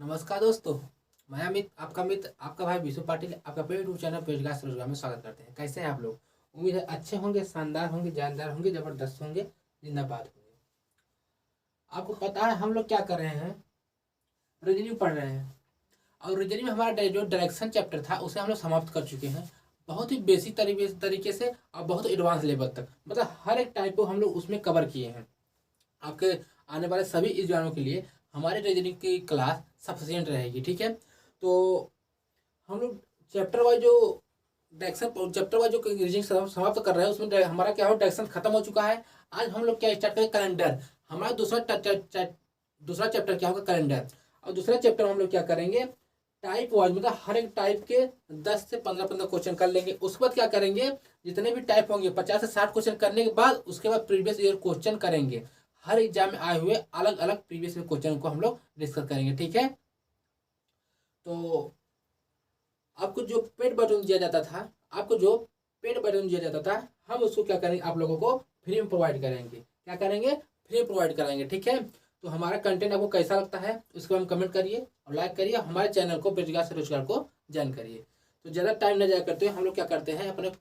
नमस्कार दोस्तों। मैं अमित, आपका मित्र, आपका भाई विशु पाटिल, आपका अपने यूट्यूब चैनल पेजगार से रोजगार में स्वागत करते हैं। कैसे हैं आप लोग? उम्मीद है अच्छे होंगे, शानदार होंगे, जानदार होंगे, जबरदस्त होंगे, जिंदाबाद होंगे। आपको पता है हम लोग क्या कर रहे हैं? रीजनिंग पढ़ रहे हैं। और रीजनिंग में हमारा जो डायरेक्शन चैप्टर था उसे हम लोग समाप्त कर चुके हैं। बहुत ही बेसिक तरीके से और बहुत एडवांस लेवल तक, मतलब हर एक टाइप को हम लोग उसमें कवर किए हैं। आपके आने वाले सभी एग्जामों के लिए हमारे रीजनिंग की क्लास सफिशियंट रहेगी। ठीक है, तो हम लोग चैप्टर वाइज जो रीजनिंग समाप्त कर रहे हैं उसमें हमारा क्या हो, डायरेक्शन खत्म हो चुका है। आज हम लोग क्या स्टार्ट करें? कैलेंडर। हमारा दूसरा चैप्टर क्या होगा? कैलेंडर। और दूसरा चैप्टर हम लोग क्या करेंगे? टाइप वाइज, मतलब हर एक टाइप के 10 से 15 क्वेश्चन कर लेंगे। उसके बाद क्या करेंगे? जितने भी टाइप होंगे 50 से 60 क्वेश्चन करने के बाद उसके बाद प्रीवियस ईयर क्वेश्चन करेंगे। हर एग्जाम में आए हुए अलग अलग प्रीवियस ईयर क्वेश्चन को हम लोग डिस्कस करेंगे। ठीक है, तो आपको जो पेड बटन दिया जाता था हम उसको क्या करेंगे? आप लोगों को फ्री में प्रोवाइड करेंगे। क्या करेंगे? फ्री प्रोवाइड कराएंगे। ठीक है, तो हमारा कंटेंट आपको कैसा लगता है उसको हम कमेंट करिए और लाइक करिए। हमारे चैनल को बेरोजगार से रोजगार को ज्वाइन करिए। तो ज़्यादा टाइम न जाया करते हुए हम लोग क्या करते हैं, अपने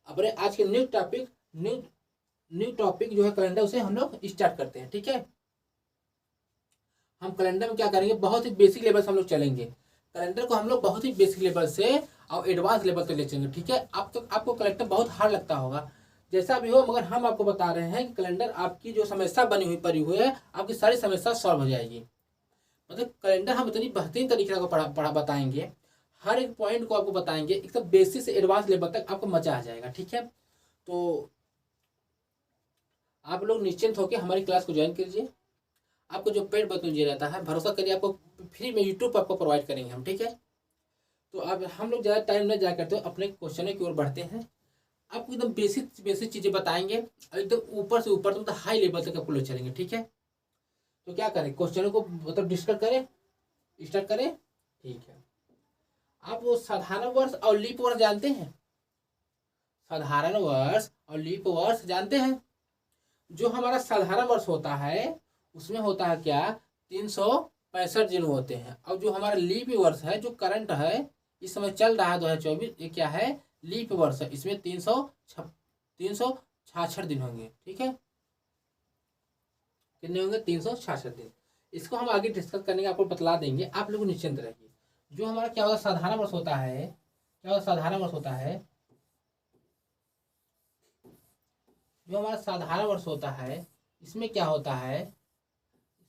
अपने आज के न्यू टॉपिक जो है कैलेंडर, उसे हम लोग स्टार्ट करते हैं। ठीक है, हम कैलेंडर में क्या करेंगे? बहुत ही बेसिक लेवल से हम लोग चलेंगे। कैलेंडर को हम लोग बहुत ही बेसिक लेवल से और एडवांस लेवल तक ले चलेंगे। ठीक है, अब तक आपको कैलेंडर बहुत हार्ड लगता होगा, जैसा भी हो, मगर हम आपको बता रहे हैं कि कैलेंडर आपकी जो समस्या पड़ी हुई है, आपकी सारी समस्या सॉल्व हो जाएगी। मतलब कैलेंडर हम इतनी बेहतरीन तरीके से पढ़ा बताएंगे, हर एक पॉइंट को आपको बताएंगे, एकदम बेसिक से एडवांस लेवल तक आपको मजा आ जाएगा। ठीक है, तो आप लोग निश्चिंत होकर हमारी क्लास को ज्वाइन कीजिए। आपको जो पेड बतून दिया जाता है, भरोसा करिए, आपको फ्री में यूट्यूब पर आपको प्रोवाइड करेंगे हम। ठीक है, तो अब हम लोग ज़्यादा टाइम न जाया करते हो, अपने क्वेश्चनों की ओर बढ़ते हैं। आपको एकदम बेसिक चीज़ें बताएंगे और एकदम ऊपर से ऊपर मतलब हाई लेवल तक आपको ले चलेंगे। ठीक है, तो क्या करें? क्वेश्चनों को मतलब डिस्कस करें, स्टार्ट करें। ठीक है, आप वो साधारण वर्ष और लीप वर्ष जानते हैं? साधारण वर्ष और लीप वर्ष जानते हैं? जो हमारा साधारण वर्ष होता है उसमें होता है क्या, 365 दिन होते हैं। और जो हमारा लीप वर्ष है, जो करंट है, इस समय चल रहा है 2024, ये क्या है? लीप वर्ष है। इसमें 366 दिन होंगे। ठीक है, कितने होंगे? 366 दिन। इसको हम आगे डिस्कस करने का आपको बतला देंगे, आप लोग निश्चिंत रहिए। जो हमारा क्या होगा, साधारण वर्ष होता है, क्या होगा? साधारण वर्ष होता है, जो हमारा साधारण वर्ष होता है, इसमें क्या होता है?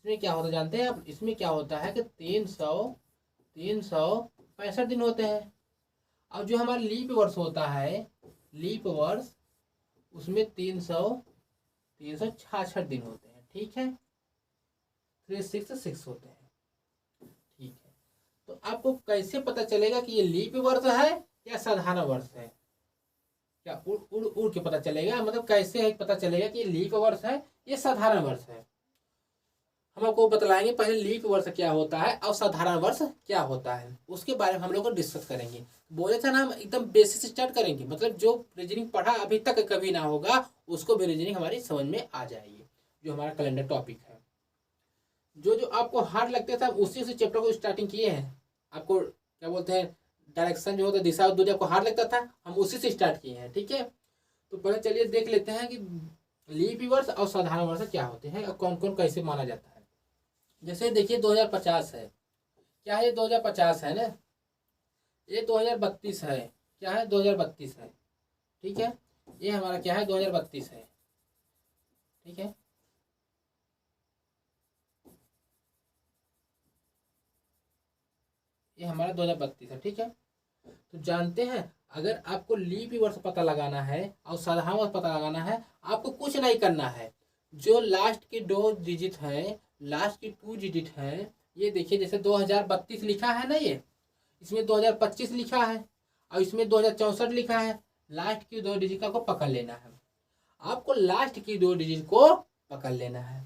इसमें क्या होता है जानते हैं आप? इसमें क्या होता है कि 365 दिन होते हैं। और जो हमारा लीप वर्ष होता है, लीप वर्ष, उसमें 366 दिन होते हैं। ठीक है, 366 होते हैं। ठीक है, तो आपको कैसे पता चलेगा कि ये लीप वर्ष है या साधारण वर्ष है? क्या उड़ के पता चलेगा? मतलब कैसे है पता चलेगा कि ये लीप वर्ष है या साधारण वर्ष है? हम आपको बतलाएंगे पहले लीप वर्ष क्या होता है और साधारण वर्ष क्या होता है, उसके बारे में हम लोग डिस्कस करेंगे। बोले था ना, हम एकदम बेसिक से स्टार्ट करेंगे, मतलब जो रीजनिंग पढ़ा अभी तक कभी ना होगा उसको भी रीजनिंग हमारी समझ में आ जाएगी। जो हमारा कैलेंडर टॉपिक है, जो जो आपको हार्ड लगता था उसी से चैप्टर को स्टार्टिंग किए हैं। आपको क्या बोलते हैं, डायरेक्शन जो होता है, दिशा जो आपको हार्ड लगता था, हम उसी से स्टार्ट किए हैं। ठीक है, तो पहले चलिए देख लेते हैं कि लीप वर्ष और साधारण वर्ष क्या होते हैं और कौन कौन कैसे माना जाता है। जैसे देखिए 2050 है, क्या है? 2050 है ना, ये 2032 है, क्या है? 2032 है। ठीक है, ये हमारा क्या है? 2032 है। ठीक है, ये हमारा 2032 है। ठीक है, तो जानते हैं, अगर आपको लीप वर्ष पता लगाना है और साधारण वर्ष पता लगाना है, आपको कुछ नहीं करना है। जो लास्ट के 2 डिजिट है, लास्ट की 2 डिजिट है, ये देखिए, जैसे 2032 लिखा है ना, ये इसमें 2025 लिखा है और इसमें 2064 लिखा है। लास्ट की 2 डिजिट को पकड़ लेना है। आपको लास्ट की 2 डिजिट को पकड़ लेना है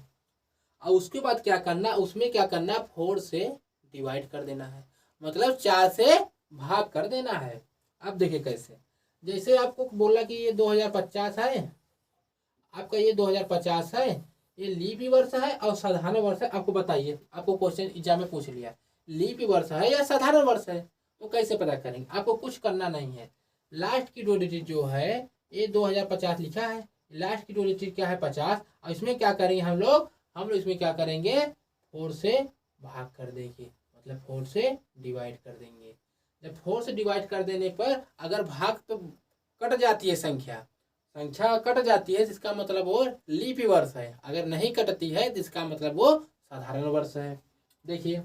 और उसके बाद क्या करना, उसमें क्या करना, 4 से डिवाइड कर देना है, मतलब 4 से भाग कर देना है। अब देखिए कैसे, जैसे आपको बोला कि ये 2050 है, आपका ये 2050 है, ये लीप वर्ष है और साधारण वर्ष है। आपको बताइए, आपको क्वेश्चन एग्जाम में पूछ लिया लीप वर्ष है या साधारण वर्ष है। तो कैसे पता करेंगे, आपको कुछ करना नहीं है। लास्ट की 2 डिजिट जो है ये 2050 लिखा है, लास्ट की 2 डिजिट क्या है 50, और इसमें क्या करेंगे हम लोग इसमें क्या करेंगे 4 से भाग कर देंगे, मतलब 4 से डिवाइड कर देंगे। जब 4 से डिवाइड कर देने पर अगर भाग तो कट जाती है, संख्या कट जाती है, जिसका मतलब वो लीप वर्ष है। अगर नहीं कटती है जिसका मतलब वो साधारण वर्ष है। देखिए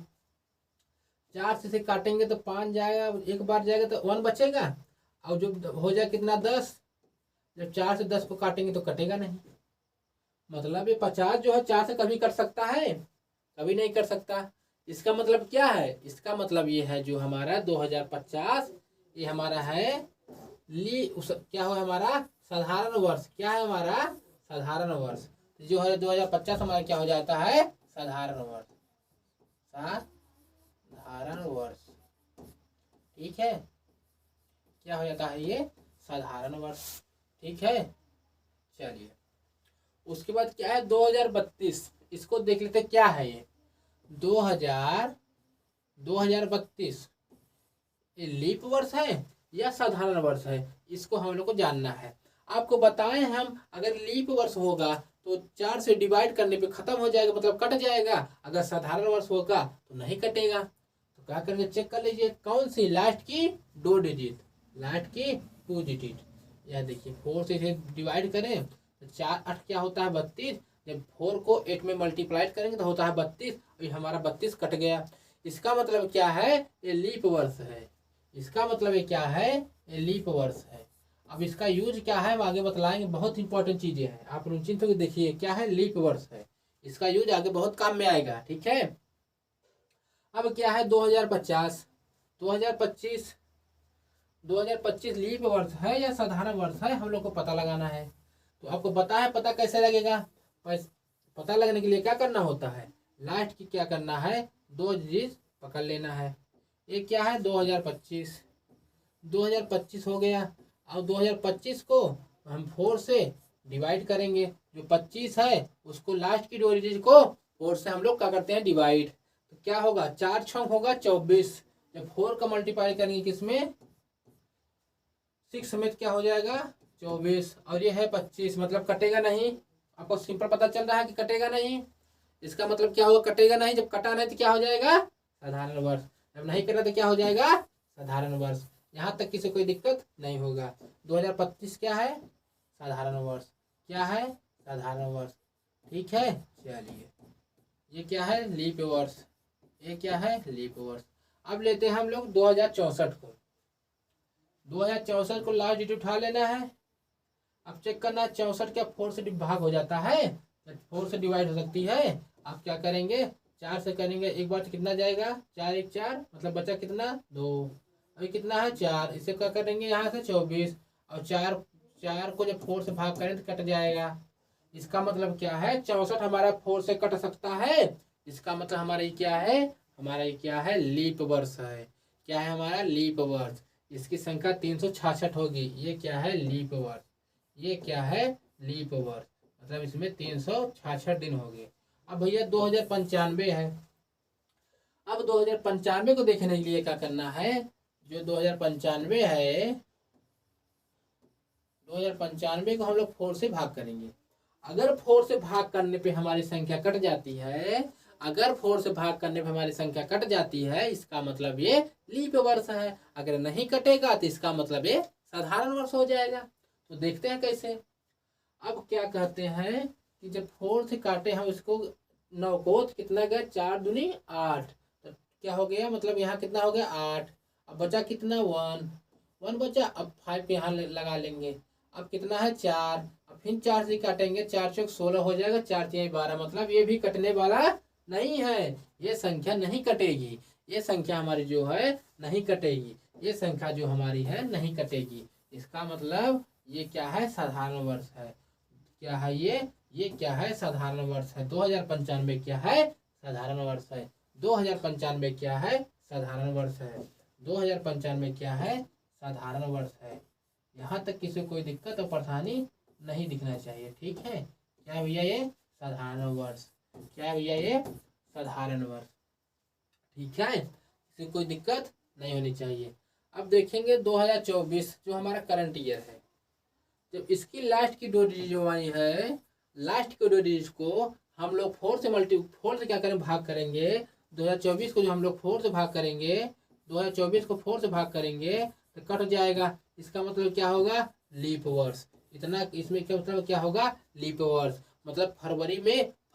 4 से काटेंगे तो 5 जाएगा, एक बार जाएगा तो 1 बचेगा, और जो हो जाए कितना 10। जब 4 से 10 को काटेंगे तो कटेगा नहीं, मतलब ये 50 जो है 4 से कभी कट सकता है, कभी नहीं कर सकता। इसका मतलब क्या है, इसका मतलब ये है जो हमारा 2050 ये हमारा है क्या हो हमारा साधारण वर्ष। क्या है हमारा साधारण वर्ष, जो है 2050 हमारा क्या हो जाता है साधारण वर्ष, साधारण वर्ष। ठीक है, क्या हो जाता है ये साधारण वर्ष। ठीक है, चलिए उसके बाद क्या है 2032, इसको देख लेते क्या है ये 2032 ये लीप वर्ष है या साधारण वर्ष है, इसको हम लोग को जानना है। आपको बताएं हम, अगर लीप वर्ष होगा तो 4 से डिवाइड करने पे खत्म हो जाएगा, मतलब कट जाएगा। अगर साधारण वर्ष होगा तो नहीं कटेगा। तो क्या करेंगे, चेक कर लीजिए कौन सी लास्ट की 2 डिजिट, लास्ट की 2 डिजिट। यह देखिए 4 से इसे डिवाइड करें तो 4 8 क्या होता है 32। जब 4 को 8 में मल्टीप्लाइड करेंगे तो होता है 32, और ये हमारा 32 कट गया। इसका मतलब क्या है, ये लीप वर्ष है। इसका मतलब ये क्या है, ये लीप वर्ष है। अब इसका यूज क्या है हम आगे बतलाएंगे, बहुत इंपॉर्टेंट चीजें हैं। आप निश्चिंत होकर देखिए क्या है लीप वर्ष है, इसका यूज आगे बहुत काम में आएगा। ठीक है, अब क्या है 2050 2025 लीप वर्ष है या साधारण वर्ष है, हम लोग को पता लगाना है। तो आपको पता है, पता कैसे लगेगा, पता लगने के लिए क्या करना होता है, लास्ट की क्या करना है 2 डिजिट पकड़ लेना है। ये क्या है 2025 हो गया, और 2025 को हम 4 से डिवाइड करेंगे। जो 25 है उसको लास्ट की 2 डिजिट को 4 से हम लोग क्या करते हैं डिवाइड। तो क्या होगा 4 6 होगा 24। जब 4 का मल्टीप्लाई करेंगे किसमें 6 में क्या हो जाएगा 24, और ये है 25, मतलब कटेगा नहीं। आपको सिंपल पता चल रहा है कि कटेगा नहीं। इसका मतलब क्या होगा कटेगा नहीं, जब कटा नहीं तो क्या हो जाएगा साधारण वर्ष, जब नहीं कटा तो क्या हो जाएगा साधारण वर्ष। यहाँ तक किसी कोई दिक्कत नहीं होगा। 2025 क्या है साधारण वर्ष, क्या है साधारण वर्ष। ठीक है, चलिए ये क्या है लीप वर्ष, ये क्या है लीप वर्ष। अब लेते हैं हम लोग 2064 को। 2064 को लास्ट डिजिट उठा लेना है। अब चेक करना है 64 क्या 4 से भाग हो जाता है, 4 से डिवाइड हो सकती है। आप क्या करेंगे 4 से करेंगे, एक बार तो कितना जाएगा 4 1 4, मतलब बचा कितना 2, अभी कितना है 4, इसे क्या करेंगे यहाँ से 24, और 4 को जब 4 से भाग करें तो कट जाएगा। इसका मतलब क्या है 64 हमारा 4 से कट सकता है। इसका मतलब हमारा ये क्या है, हमारा ये क्या है लीप वर्ष है। क्या है हमारा लीप वर्ष, इसकी संख्या 366 होगी। ये क्या है लीप वर्ष, ये क्या है लीप वर्ष, मतलब इसमें 366 दिन हो गए। अब भैया 2095 है। अब 2095 को देखने के लिए क्या करना है, जो 2095 है 2095 को हम लोग 4 से भाग करेंगे। अगर 4 से भाग करने पे हमारी संख्या कट जाती है, अगर 4 से भाग करने पे हमारी संख्या कट जाती है, इसका मतलब ये लीप वर्ष है। अगर नहीं कटेगा तो इसका मतलब ये साधारण वर्ष हो जाएगा। तो देखते हैं कैसे। अब क्या कहते हैं कि जब 4 से काटे हम इसको 9 को, तो कितना गया 4 दूनी 8, तो क्या हो गया मतलब यहाँ कितना हो गया 8। अब बचा कितना 1 बचा। अब 5 यहाँ लगा लेंगे। अब कितना है 4, अब फिर 4 से काटेंगे, 4 चौक 16 हो जाएगा, 4 3 12, मतलब ये भी कटने वाला नहीं है। ये संख्या नहीं कटेगी, ये संख्या हमारी जो है नहीं कटेगी, ये संख्या जो हमारी है नहीं कटेगी। इसका मतलब ये क्या है साधारण वर्ष है। क्या है ये क्या है साधारण वर्ष है। 2095 क्या है साधारण वर्ष है। 2095 क्या है साधारण वर्ष है। 2095 क्या है साधारण वर्ष है। यहाँ तक किसी कोई दिक्कत और परेशानी नहीं दिखना चाहिए। ठीक है, क्या भैया ये साधारण वर्ष, क्या भैया ये साधारण वर्ष। ठीक है। इसमें कोई दिक्कत नहीं होनी चाहिए। अब देखेंगे 2024 जो हमारा करंट ईयर है, जब इसकी लास्ट की 2 डिजिट जो हमारी है, लास्ट के 2 डिजिट को हम लोग 4 से क्या करें, भाग करेंगे। 2024 को जो हम लोग 4 से भाग करेंगे, 2024 को 4 से भाग करेंगे तो कट जाएगा। इसका मतलब क्या होगा, लीप वर्ष। इतना इसमें क्या मतलब क्या होगा, लीप वर्ष। मतलब फरवरी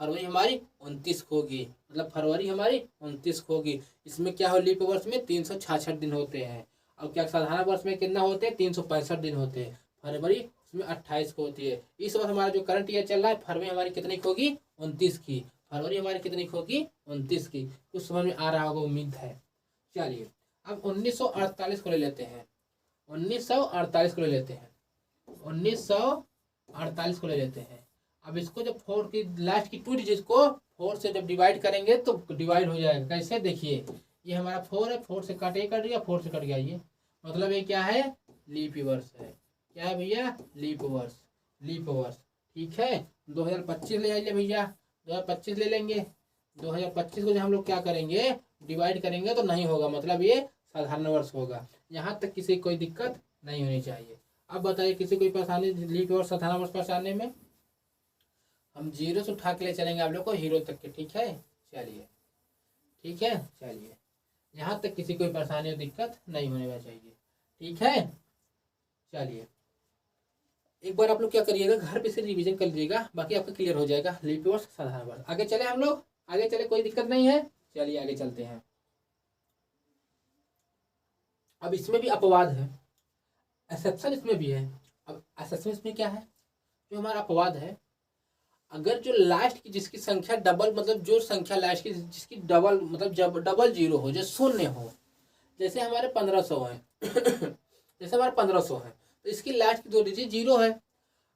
हमारी 29 होगी, मतलब फरवरी हमारी 29 होगी। इसमें क्या हो, लीप वर्ष में 366 दिन होते हैं। अब क्या साधारण वर्ष में कितना होते हैं, 365 दिन होते हैं। फरवरी उसमें 28 को होती है। इस वर्ष हमारा जो करंट ईयर चल रहा है, फरवरी हमारी कितनी की होगी, 29 की। फरवरी हमारी कितनी की होगी, 29 की। कुछ समझ में आ रहा होगा, उम्मीद है। चलिए अब 1948 को ले लेते हैं। 1948 को ले लेते हैं। 1948 को ले लेते हैं। अब इसको जब 4 की लास्ट की 2 डिजिट को 4 से जब डिवाइड करेंगे तो डिवाइड हो जाएगा। कैसे, देखिए ये हमारा 4 है, 4 से कट गया, 4 से कट गया। ये मतलब ये क्या है, लीप वर्ष है। क्या है भैया, लीप वर्ष, लीप वर्ष। ठीक है, 2025 ले आइए भैया, 2025 ले लेंगे। 2025 को जो हम लोग क्या करेंगे, डिवाइड करेंगे तो नहीं होगा, मतलब ये साधारण वर्ष होगा। यहाँ तक किसी कोई दिक्कत नहीं होनी चाहिए। अब बताइए किसी कोई परेशानी लीप वर्ष साधारण वर्ष पहचानने में। हम 0 से उठा के ले चलेंगे आप लोग को हीरो तक के, ठीक है। चलिए ठीक है, चलिए यहाँ तक किसी कोई परेशानी और दिक्कत नहीं होने चाहिए, ठीक है। चलिए एक बार आप लोग क्या करिएगा, घर पे से रिवीजन कर लीजिएगा, बाकी आपका क्लियर हो जाएगा। लीप वर्ष साधारण वर्ष। आगे चले हम लोग, आगे चले, कोई दिक्कत नहीं है। चलिए आगे चलते हैं। अब इसमें भी अपवाद है, एक्सेप्शन इसमें भी है। अब एक्सेप्शन इसमें क्या है, जो हमारा अपवाद है, अगर जो लास्ट की जिसकी संख्या डबल, मतलब जो संख्या लास्ट की जिसकी डबल, मतलब जब डबल 0 हो, जो 0 हो, जैसे हमारे 1500 है जैसे हमारे 1500 है तो इसकी लास्ट की 2 डिजिट 0 है।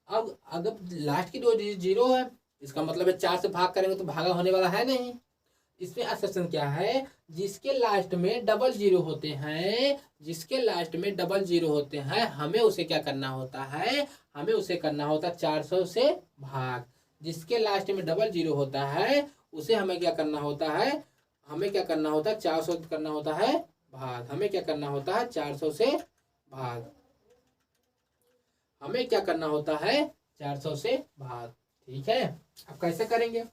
अब अगर लास्ट की 2 डिजिट 0 है, इसका मतलब है 4 से भाग करेंगे तो भागा होने वाला है नहीं। इसमें एक्सेप्शन क्या है, जिसके लास्ट में डबल 0 होते हैं, जिसके लास्ट में डबल 0 होते हैं, हमें उसे क्या करना होता है, हमें उसे करना होता है 400 से भाग। जिसके लास्ट में डबल 0 होता है उसे हमें क्या करना होता है, हमें क्या करना होता है, 400 करना होता है भाग। हमें क्या करना होता है, 400 से भाग। हमें क्या करना होता है, 400 से भाग। ठीक है, अब कैसे करेंगे,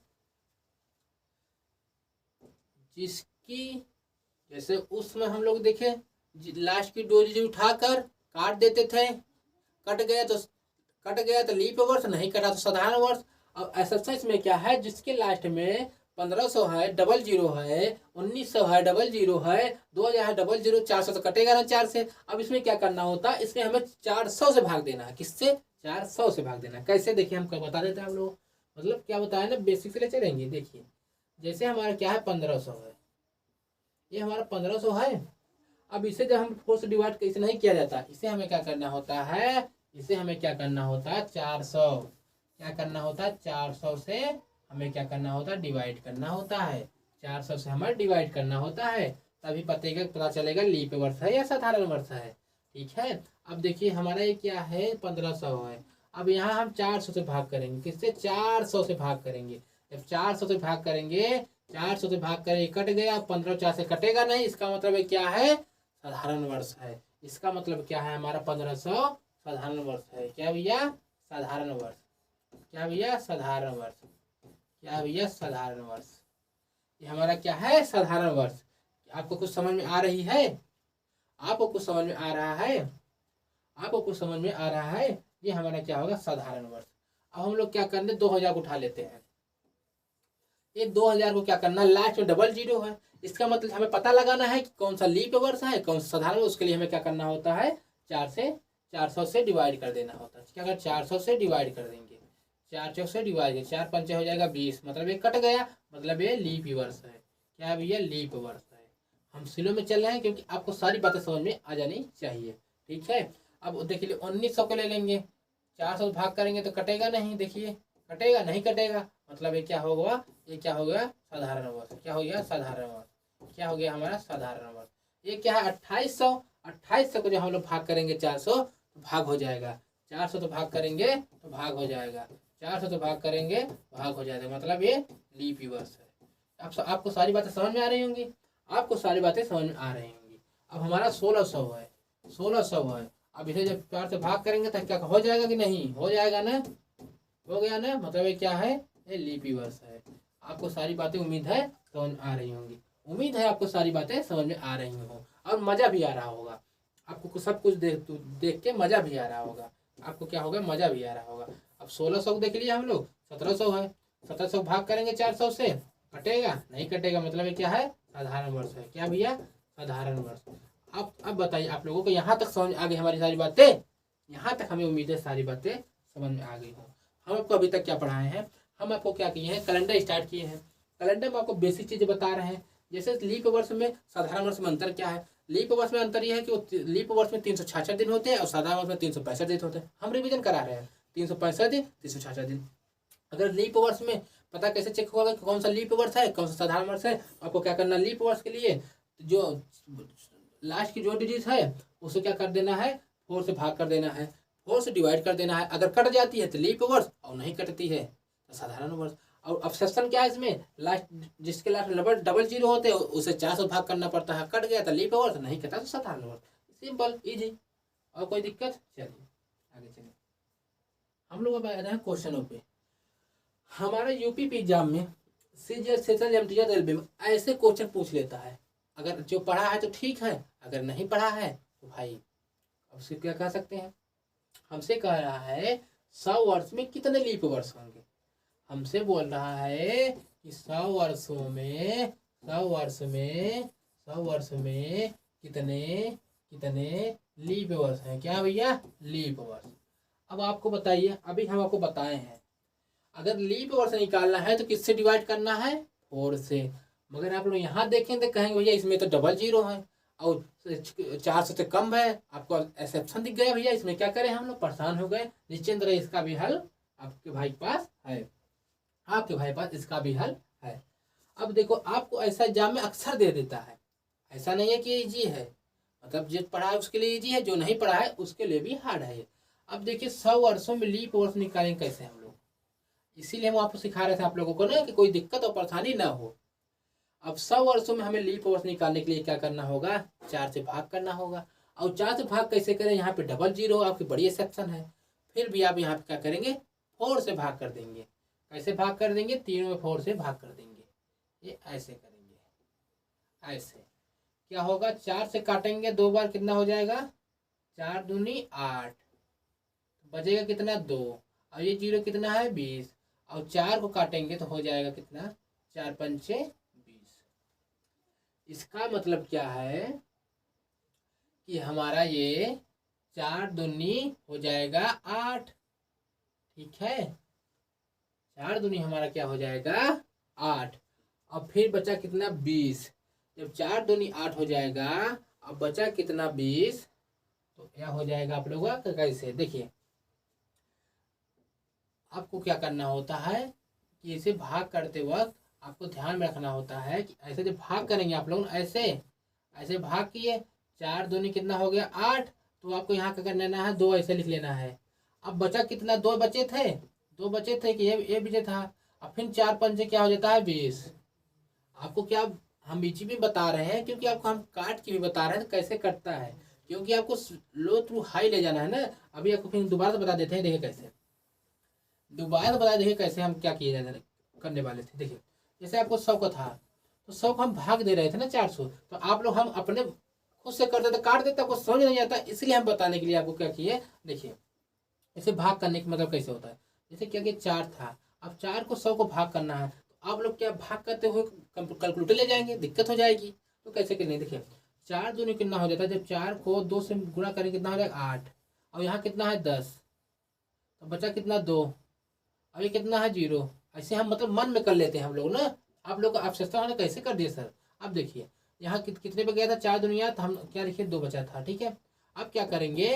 जिसकी जैसे उसमें हम लोग देखे लास्ट की 2 डिजिट उठाकर काट देते थे, कट गया तो लीप वर्ष, नहीं कटा तो साधारण वर्ष। अब एक्सेप्शन इसमें क्या है, जिसके लास्ट में 1500 है, डबल 0 है, 1900 है, डबल 0 है, 2000 है, डबल 0, 400 तो कटेगा ना 4 से। अब इसमें क्या करना होता है, इसमें हमें 400 से भाग देना है। किससे, 400 से भाग देना है। कैसे, देखिए हम बता देते हैं आप लोग, मतलब क्या बताया ना, बेसिक से ले चलेंगे। देखिए जैसे हमारा क्या है, 1500 है, ये हमारा 1500 है। अब इसे जब हम 4 से डिवाइड इसे नहीं किया जाता, इसे हमें क्या करना होता है, इसे हमें क्या करना होता है, 400 क्या करना होता है, 400 से हमें क्या करना होता है, डिवाइड करना होता है। 400 से हमें डिवाइड करना होता है, तभी पता चलेगा लीप वर्ष है या साधारण वर्ष है। ठीक है, अब देखिए हमारा ये क्या है, 1500 है। अब यहाँ हम 400 से भाग करेंगे, किससे, 400 से भाग करेंगे। जब 400 से भाग करेंगे, 400 से भाग करेंगे, कट गया, 15 4 से कटेगा नहीं, इसका मतलब क्या है, साधारण वर्ष है। इसका मतलब क्या है, हमारा 1500 साधारण वर्ष है। क्या भैया, साधारण वर्ष। क्या भैया, साधारण वर्ष। क्या भैया, साधारण वर्ष। ये हमारा क्या है, साधारण वर्ष। आपको कुछ समझ में आ रही है, आपको कुछ समझ में आ रहा है, आपको कुछ समझ में आ रहा है। ये हमारा क्या होगा, साधारण वर्ष। अब हम लोग क्या करने, 2000 को उठा लेते हैं। ये 2000 को क्या करना, लास्ट में डबल 0 है, इसका मतलब हमें पता लगाना है कि कौन सा लीप वर्ष है, कौन सा साधारण। उसके लिए हमें क्या करना होता है, 400 से डिवाइड कर देना होता है। क्या कर, 400 से डिवाइड कर देंगे, 400 से डिवाइड, 4 पंचे हो जाएगा 20, मतलब ये कट गया, मतलब ये लीप वर्ष है। क्या भैया, लीप वर्ष है। हम स्लो में चल रहे हैं क्योंकि आपको सारी बातें समझ में आ जानी चाहिए। ठीक है, अब देखिए 1900 को ले लेंगे, 400 भाग करेंगे तो कटेगा नहीं, देखिए कटेगा नहीं, कटेगा, मतलब ये क्या होगा, ये क्या हो गया, साधारण वर्ष। क्या हो गया, साधारण वर्ष। क्या हो गया हमारा, साधारण वर्ष। ये क्या है, 2800 को जब हम लोग भाग करेंगे 400 तो भाग हो जाएगा। 400 तो भाग करेंगे तो भाग हो जाएगा, 400 तो भाग करेंगे भाग हो जाएगा, मतलब ये लीप वर्ष है। आपको सारी बातें समझ में आ रही होंगी। आपको सारी बातें समझ में आ रही होंगी। अब हमारा 1600 है, 1600 है। अब इसे जब 4 से भाग करेंगे तो क्या हो जाएगा कि नहीं हो जाएगा ना, हो गया ना, मतलब ये क्या है, ये लीप वर्ष है। आपको सारी बातें उम्मीद है समझ में आ रही होंगी, उम्मीद है आपको सारी बातें समझ में आ रही हों और मज़ा भी आ रहा होगा आपको, सब कुछ देख के मज़ा भी आ रहा होगा आपको, क्या होगा, मज़ा भी आ रहा होगा। अब 1600 देख लिया हम लोग, 1700 है, 1700 भाग करेंगे 400 से, कटेगा नहीं, कटेगा, मतलब ये क्या है, साधारण वर्ष है। क्या भैया, साधारण वर्ष। अब बताइए आप लोगों को यहाँ तक समझ आ गई हमारी सारी बातें, यहाँ तक हमें उम्मीद है सारी बातें समझ में आ गई हो। हम आपको अभी तक क्या पढ़ाए हैं, हम आपको क्या किए हैं, कैलेंडर स्टार्ट किए हैं। कैलेंडर में आपको बेसिक चीज़ें बता रहे हैं, जैसे लीप वर्ष में साधारण वर्ष में अंतर क्या है। लीप वर्ष में अंतर यह है कि वो लीप वर्ष में 366 दिन होते हैं और साधारण वर्ष में 365 दिन होते हैं। हम रिवीजन करा रहे हैं, 365 दिन, 366 दिन। अगर लीप वर्ष में पता कैसे चेक होगा कि कौन सा लीप वर्ष है, कौन सा साधारण वर्ष है, आपको क्या करना, लीप वर्ष के लिए जो लास्ट की जो डिजिट है उसे क्या कर देना है, 4 से भाग कर देना है, 4 से डिवाइड कर देना है। अगर कट जाती है तो लीप वर्ष, और नहीं कटती है तो साधारण वर्ष। और ऑब्सेशन क्या है इसमें, लास्ट जिसके लास्ट डबल जीरो होते हैं उसे 4 से भाग करना पड़ता है। कट गया तो लीप वर्ष, नहीं कटा तो साधारण वर्ष। Simple, easy. और कोई दिक्कत, चलिए आगे चलिए। हम लोग अब आ रहे हैं क्वेश्चनों पे। हमारे यूपी एग्जाम में सीजीएल सेशन एमटीएस रेलवे में ऐसे क्वेश्चन पूछ लेता है। अगर जो पढ़ा है तो ठीक है, अगर नहीं पढ़ा है तो भाई अब उससे क्या कह सकते हैं। हमसे कह रहा है 100 वर्ष में कितने लीप वर्ष होंगे। हमसे बोल रहा है कि 100 वर्षों में 100 वर्ष में कितने कितने लीप वर्ष हैं। क्या भैया, लीप वर्ष। अब आपको बताइए, अभी हम आपको बताए हैं अगर लीप वर्ष निकालना है तो किससे डिवाइड करना है, 4 से। मगर आप लोग यहाँ देखें तो कहेंगे भैया इसमें तो डबल जीरो है और 400 से कम है, आपको एक्सेप्शन दिख गया भैया, इसमें क्या करें, हम लोग परेशान हो गए। निश्चिंत रहे, इसका भी हल आपके भाई पास है, आपके भाई पास इसका भी हल है। अब देखो, आपको ऐसा एग्जाम में अक्सर दे देता है, ऐसा नहीं है कि इजी है, मतलब जो पढ़ा है उसके लिए इजी है, जो नहीं पढ़ा है उसके लिए भी हार्ड है। अब देखिए 100 वर्षों में लीप वर्ष निकालेंगे कैसे हम लोग, इसीलिए हम आपको सिखा रहे थे आप लोगों को ना कि कोई दिक्कत और परेशानी ना हो। अब 100 वर्षों में हमें लीप वर्ष निकालने के लिए क्या करना होगा, 4 से भाग करना होगा। और 4 से भाग कैसे करें, यहाँ पे डबल जीरो आपकी बड़ी एक्सेप्शन है, फिर भी आप यहाँ पे क्या करेंगे, 4 से भाग कर देंगे। कैसे भाग कर देंगे, 3 में 4 से भाग कर देंगे, ये ऐसे करेंगे। ऐसे क्या होगा, 4 से काटेंगे 2 बार, कितना हो जाएगा, 4 दूनी 8, बचेगा कितना 2, और ये जीरो कितना है 20, और 4 को काटेंगे तो हो जाएगा कितना, 4 पंचे 20। इसका मतलब क्या है कि हमारा ये 4 दूनी हो जाएगा 8, ठीक है, 4 दूनी हमारा क्या हो जाएगा 8। अब फिर बचा कितना 20, जब 4 दूनी 8 हो जाएगा, अब बचा कितना 20, तो क्या हो जाएगा आप लोगों का, कैसे देखिए, आपको क्या करना होता है कि इसे भाग करते वक्त आपको ध्यान में रखना होता है कि ऐसे जब भाग करेंगे आप लोग, ऐसे ऐसे भाग किए, 4 दूनी कितना हो गया 8, तो आपको यहाँ क्या कर लेना है, 2 ऐसे लिख लेना है। अब बचा कितना, 2 बचे थे, 2 बचे थे कि ये बचे था। अब फिर 4 पंचे क्या हो जाता है 20। आपको क्या हम बीच में बता रहे हैं, क्योंकि आपको हम काट के भी बता रहे हैं तो कैसे कटता है, क्योंकि आपको लो थ्रू हाई ले जाना है ना। अभी आपको फिर दोबारा से बता देते हैं, देखिए कैसे, दोबारा बता देखिए कैसे हम क्या किए जाते करने वाले थे। देखिए जैसे आपको 100 का था, तो 100 को हम भाग दे रहे थे ना 400, तो आप लोग हम अपने खुद से करते थे, काट देते, आपको समझ नहीं आता, इसलिए हम बताने के लिए आपको क्या किए। देखिए इसे भाग करने का मतलब कैसे होता है, जैसे क्या कि 4 था, अब 4 को 100 को भाग करना है, तो आप लोग क्या भाग करते हुए कैलकुलेटर ले जाएंगे, दिक्कत हो जाएगी। तो कैसे करने, देखिए 4 दूनी कितना हो जाता है, जब 4 को 2 से गुणा करें कितना हो जाएगा 8, और यहाँ कितना है 10, तो बचा कितना 2, अब ये कितना है 0। ऐसे हम मतलब मन में कर लेते हैं हम लोग ना, आप लोग को आवश्यकता होने कैसे कर दिए सर। अब देखिए यहाँ कितने पे गया था, 4 दुनिया, तो हम क्या लिखे 2 बचा था, ठीक है। अब क्या करेंगे,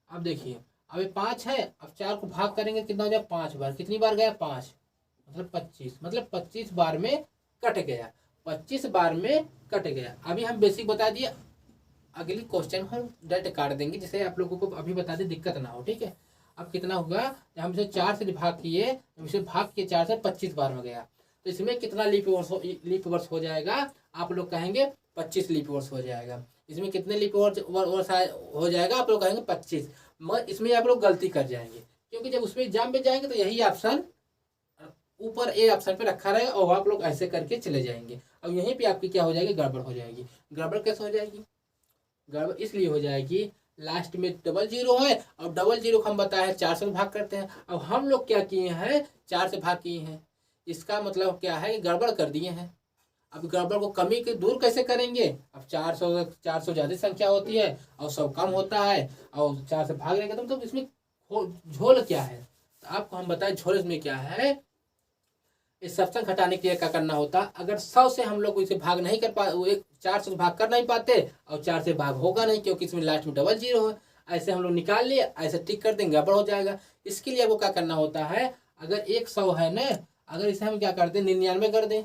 अब देखिए अब ये 5 है, अब 4 को भाग करेंगे कितना हो जाए 5 बार, कितनी बार गया 5, मतलब 25, मतलब 25 बार में कट गया, 25 बार में कट गया। अभी हम बेसिक बता दिए, अगली क्वेश्चन हम डायरेक्ट काट देंगे, जिससे आप लोगों को अभी बता दें, दिक्कत ना हो, ठीक है। अब कितना होगा, जब हम इसे 4 से भाग किए, जब इसे भाग किए 4 से 25 बार में गया, तो इसमें कितना लीप वर्ष हो जाएगा? आप लोग कहेंगे 25 लीप वर्ष हो जाएगा। इसमें कितने लीप वर्ष हो जाएगा? आप लोग कहेंगे 25। मगर इसमें आप लोग गलती कर जाएंगे, क्योंकि जब उसमें एग्जाम में जाएंगे तो यही ऑप्शन ऊपर ए ऑप्शन पे रखा रहेगा और आप लोग ऐसे करके चले जाएंगे। अब यहीं पे आपकी क्या हो जाएगी? गड़बड़ हो जाएगी। गड़बड़ कैसे हो जाएगी? गड़बड़ इसलिए हो जाएगी, लास्ट में डबल जीरो है और डबल जीरो को हम बताए हैं 4 से भाग करते हैं। अब हम लोग क्या किए हैं? 4 से भाग किए हैं। इसका मतलब क्या है? गड़बड़ कर दिए हैं। अब गड़बड़ को कमी के दूर कैसे करेंगे? अब 400 ज्यादा संख्या होती है और 100 कम होता है और 4 से भाग रहेगा, तो मतलब इसमें झोल क्या है? तो आपको हम बताएं झोल इसमें क्या है। इस सब्सट्रैक्शन घटाने के लिए क्या करना होता? अगर 100 से हम लोग इसे भाग नहीं कर पा, 4 से भाग कर नहीं पाते और 4 से भाग होगा नहीं, क्योंकि इसमें लास्ट में डबल जीरो है। ऐसे हम लोग निकाल लिए, ऐसे टिक कर देंगे, गड़बड़ हो जाएगा। इसके लिए आपको क्या करना होता है? अगर एक 100 है ना, अगर इसे हम क्या कर दें? 99 कर दें।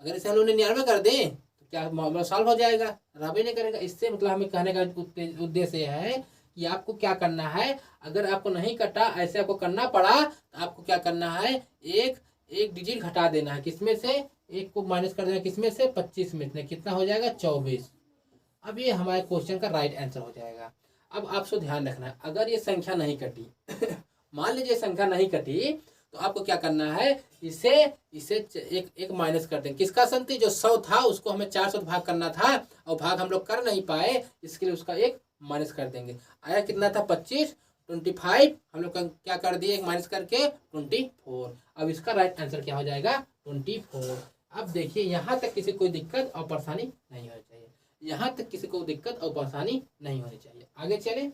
अगर इसे हम लोग 99 कर दें तो क्या मामला सॉल्व हो जाएगा? रबे नहीं करेगा। इससे मतलब हमें कहने का उद्देश्य है कि आपको क्या करना है। अगर आपको नहीं कटा, ऐसे आपको करना पड़ा, तो आपको क्या करना है? एक डिजिट घटा देना है। किसमें से? एक को माइनस कर देना, किसमें से? 25 में से। कितना हो जाएगा? 24। अब ये हमारे क्वेश्चन का राइट आंसर हो जाएगा। अब आपको ध्यान रखना है, अगर ये संख्या नहीं कटी मान लीजिए संख्या नहीं कटी, तो आपको क्या करना है? इसे एक माइनस कर दें। किसका संति? जो 100 था उसको हमें 4 से भाग करना था और भाग हम लोग कर नहीं पाए, इसके लिए उसका एक माइनस कर देंगे। आया कितना था? 25, 25 हम लोग क्या कर दिए? एक माइनस करके 24। अब इसका राइट आंसर क्या हो जाएगा? 24। अब देखिए, यहाँ तक किसी कोई दिक्कत और परेशानी नहीं होनी चाहिए। यहाँ तक किसी को दिक्कत और परेशानी नहीं होनी चाहिए। आगे चलिए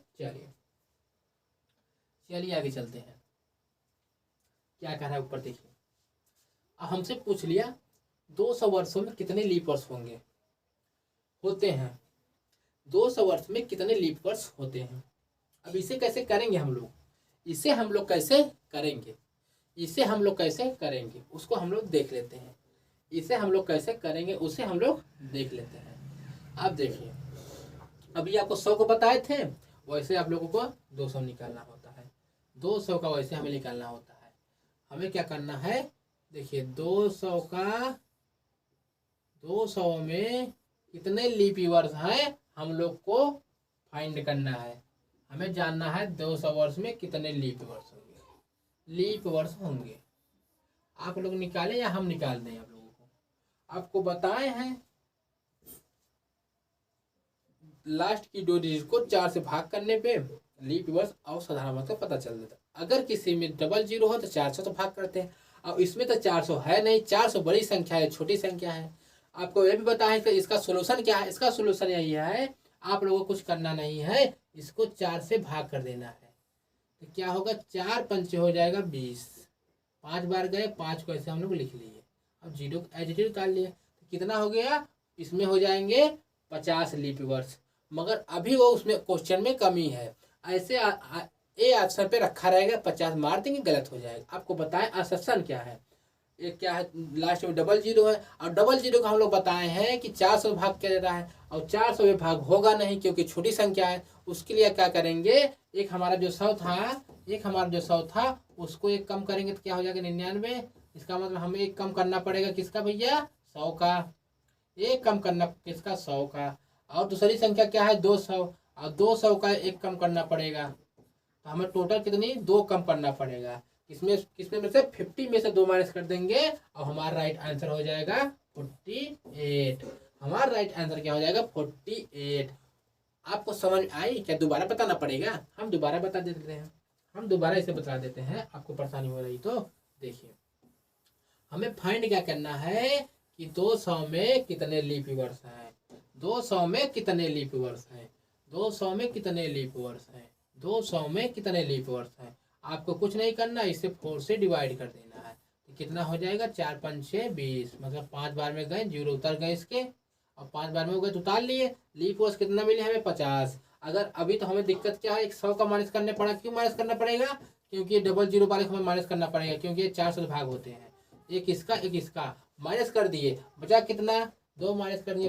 आगे चलते हैं। क्या कह रहा है ऊपर देखिए। अब हमसे पूछ लिया 200 वर्षों में कितने लीप वर्ष होते हैं? 200 वर्ष में कितने लीप वर्ष होते हैं? अब इसे कैसे करेंगे हम लोग? इसे हम लोग कैसे करेंगे उसको हम लोग देख लेते हैं। इसे हम लोग कैसे करेंगे उसे हम लोग देख लेते हैं। अब देखिए, अभी आपको 100 को बताए थे, वैसे आप लोगों को 200 निकालना होता है। 200 का वैसे हमें निकालना होता है। हमें क्या करना है? देखिए 200 में कितने लीप वर्ष हैं हम लोग को फाइंड करना है। हमें जानना है 200 वर्ष में कितने लीप वर्ष होंगे। आप लोग निकालें या हम निकाल दें? आप लोगों को आपको बताए हैं, लास्ट की 2 डिजिट को 4 से भाग करने पे लीप वर्ष और साधारण वर्ष का पता चल जाता है। अगर किसी में डबल जीरो हो तो 400 तो भाग करते हैं। अब इसमें तो 400 है नहीं, 400 बड़ी संख्या है, छोटी संख्या है। आपको यह भी बताएं कि इसका सोल्यूशन क्या है। इसका सोल्यूशन यही है, आप लोगों को कुछ करना नहीं है, इसको 4 से भाग कर देना है। तो क्या होगा? 4 पंचे हो जाएगा 20। 5 बार गए, 5 को ऐसे हम लोग लिख लिए। अब जीरो एडिटिव निकाल लिए, तो कितना हो गया? इसमें हो जाएंगे 50 लीप वर्ष। मगर अभी वो उसमें क्वेश्चन में कमी है, ऐसे ए ऑप्शन पे रखा रहेगा, 50 मार देंगे, गलत हो जाएगा। आपको बताएं असप्शन क्या है। एक क्या है? लास्ट में डबल जीरो है और डबल जीरो को हम लोग बताए हैं कि 400 भाग किया जाता है और 400 में भाग होगा नहीं, क्योंकि छोटी संख्या है। उसके लिए क्या करेंगे? एक हमारा जो 100 था उसको एक कम करेंगे तो क्या हो जाएगा? 99। इसका मतलब हमें एक कम करना पड़ेगा, किसका भैया? 100 का। एक कम करना किसका? 100 का। और दूसरी संख्या क्या है? 200, और 200 का एक कम करना पड़ेगा, तो हमें टोटल कितनी? 2 कम करना पड़ेगा। किसमें में से? 50 में से 2 माइनस कर देंगे और हमारा राइट आंसर हो जाएगा 48। हमारा राइट आंसर क्या हो जाएगा? 48। आपको समझ आई क्या? दोबारा बताना पड़ेगा? हम दोबारा बता देते हैं, इसे बता देते हैं। आपको परेशानी हो रही तो देखिए, हमें फाइंड क्या करना है कि 200 में कितने लीप वर्ष हैं। 200 में कितने लीप वर्ष हैं? 200 में कितने लीप वर्ष हैं? 200 में कितने लीप वर्ष हैं? आपको कुछ नहीं करना, इसे 4 से डिवाइड कर देना है। तो कितना हो जाएगा? 4 5 6 20। मतलब 5 बार में गए, जीरो उतर गए इसके, और 5 बार में हो गए तो उतार लिए। लीप वर्ष कितना मिले हमें? 50। अगर अभी तो हमें दिक्कत क्या है? एक 100 का माइनस करने पड़ा। क्यों माइनस करना पड़ेगा? क्योंकि ये डबल जीरो वाले को हमें माइनस करना पड़ेगा, क्योंकि ये 400 से भाग होते हैं। एक इसका माइनस कर दिए, बचा कितना? 2 माइनस कर दिए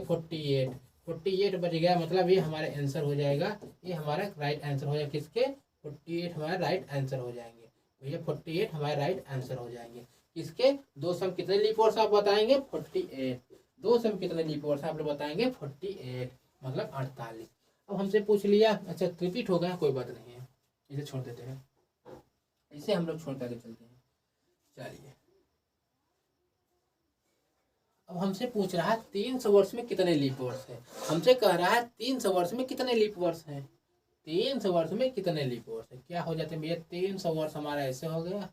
48 बच गया। मतलब ये हमारा आंसर हो जाएगा, ये हमारा राइट आंसर हो जाएगा। किसके? 48 हमारा राइट आंसर हो जाएंगे भैया। 48 हमारे राइट आंसर हो जाएंगे। किसके? 200 में कितने लीप वर्ष आप बताएंगे? 48। 200 में कितने लीप वर्ष आप लोग बताएंगे? 48 मतलब 48। अब हमसे पूछ लिया, अच्छा रिपीट हो गया, कोई बात नहीं है, इसे छोड़ देते हैं, इसे हम लोग छोड़ करके चलते हैं। चलिए अब हमसे पूछ रहा है 300 वर्ष में कितने लीप वर्ष है। हमसे कह रहा है 300 वर्ष में कितने लीप वर्ष है। 300 वर्ष में कितने लीप वर्ष है, क्या हो जाते हैं भैया? 300 वर्ष हमारा ऐसे हो गया।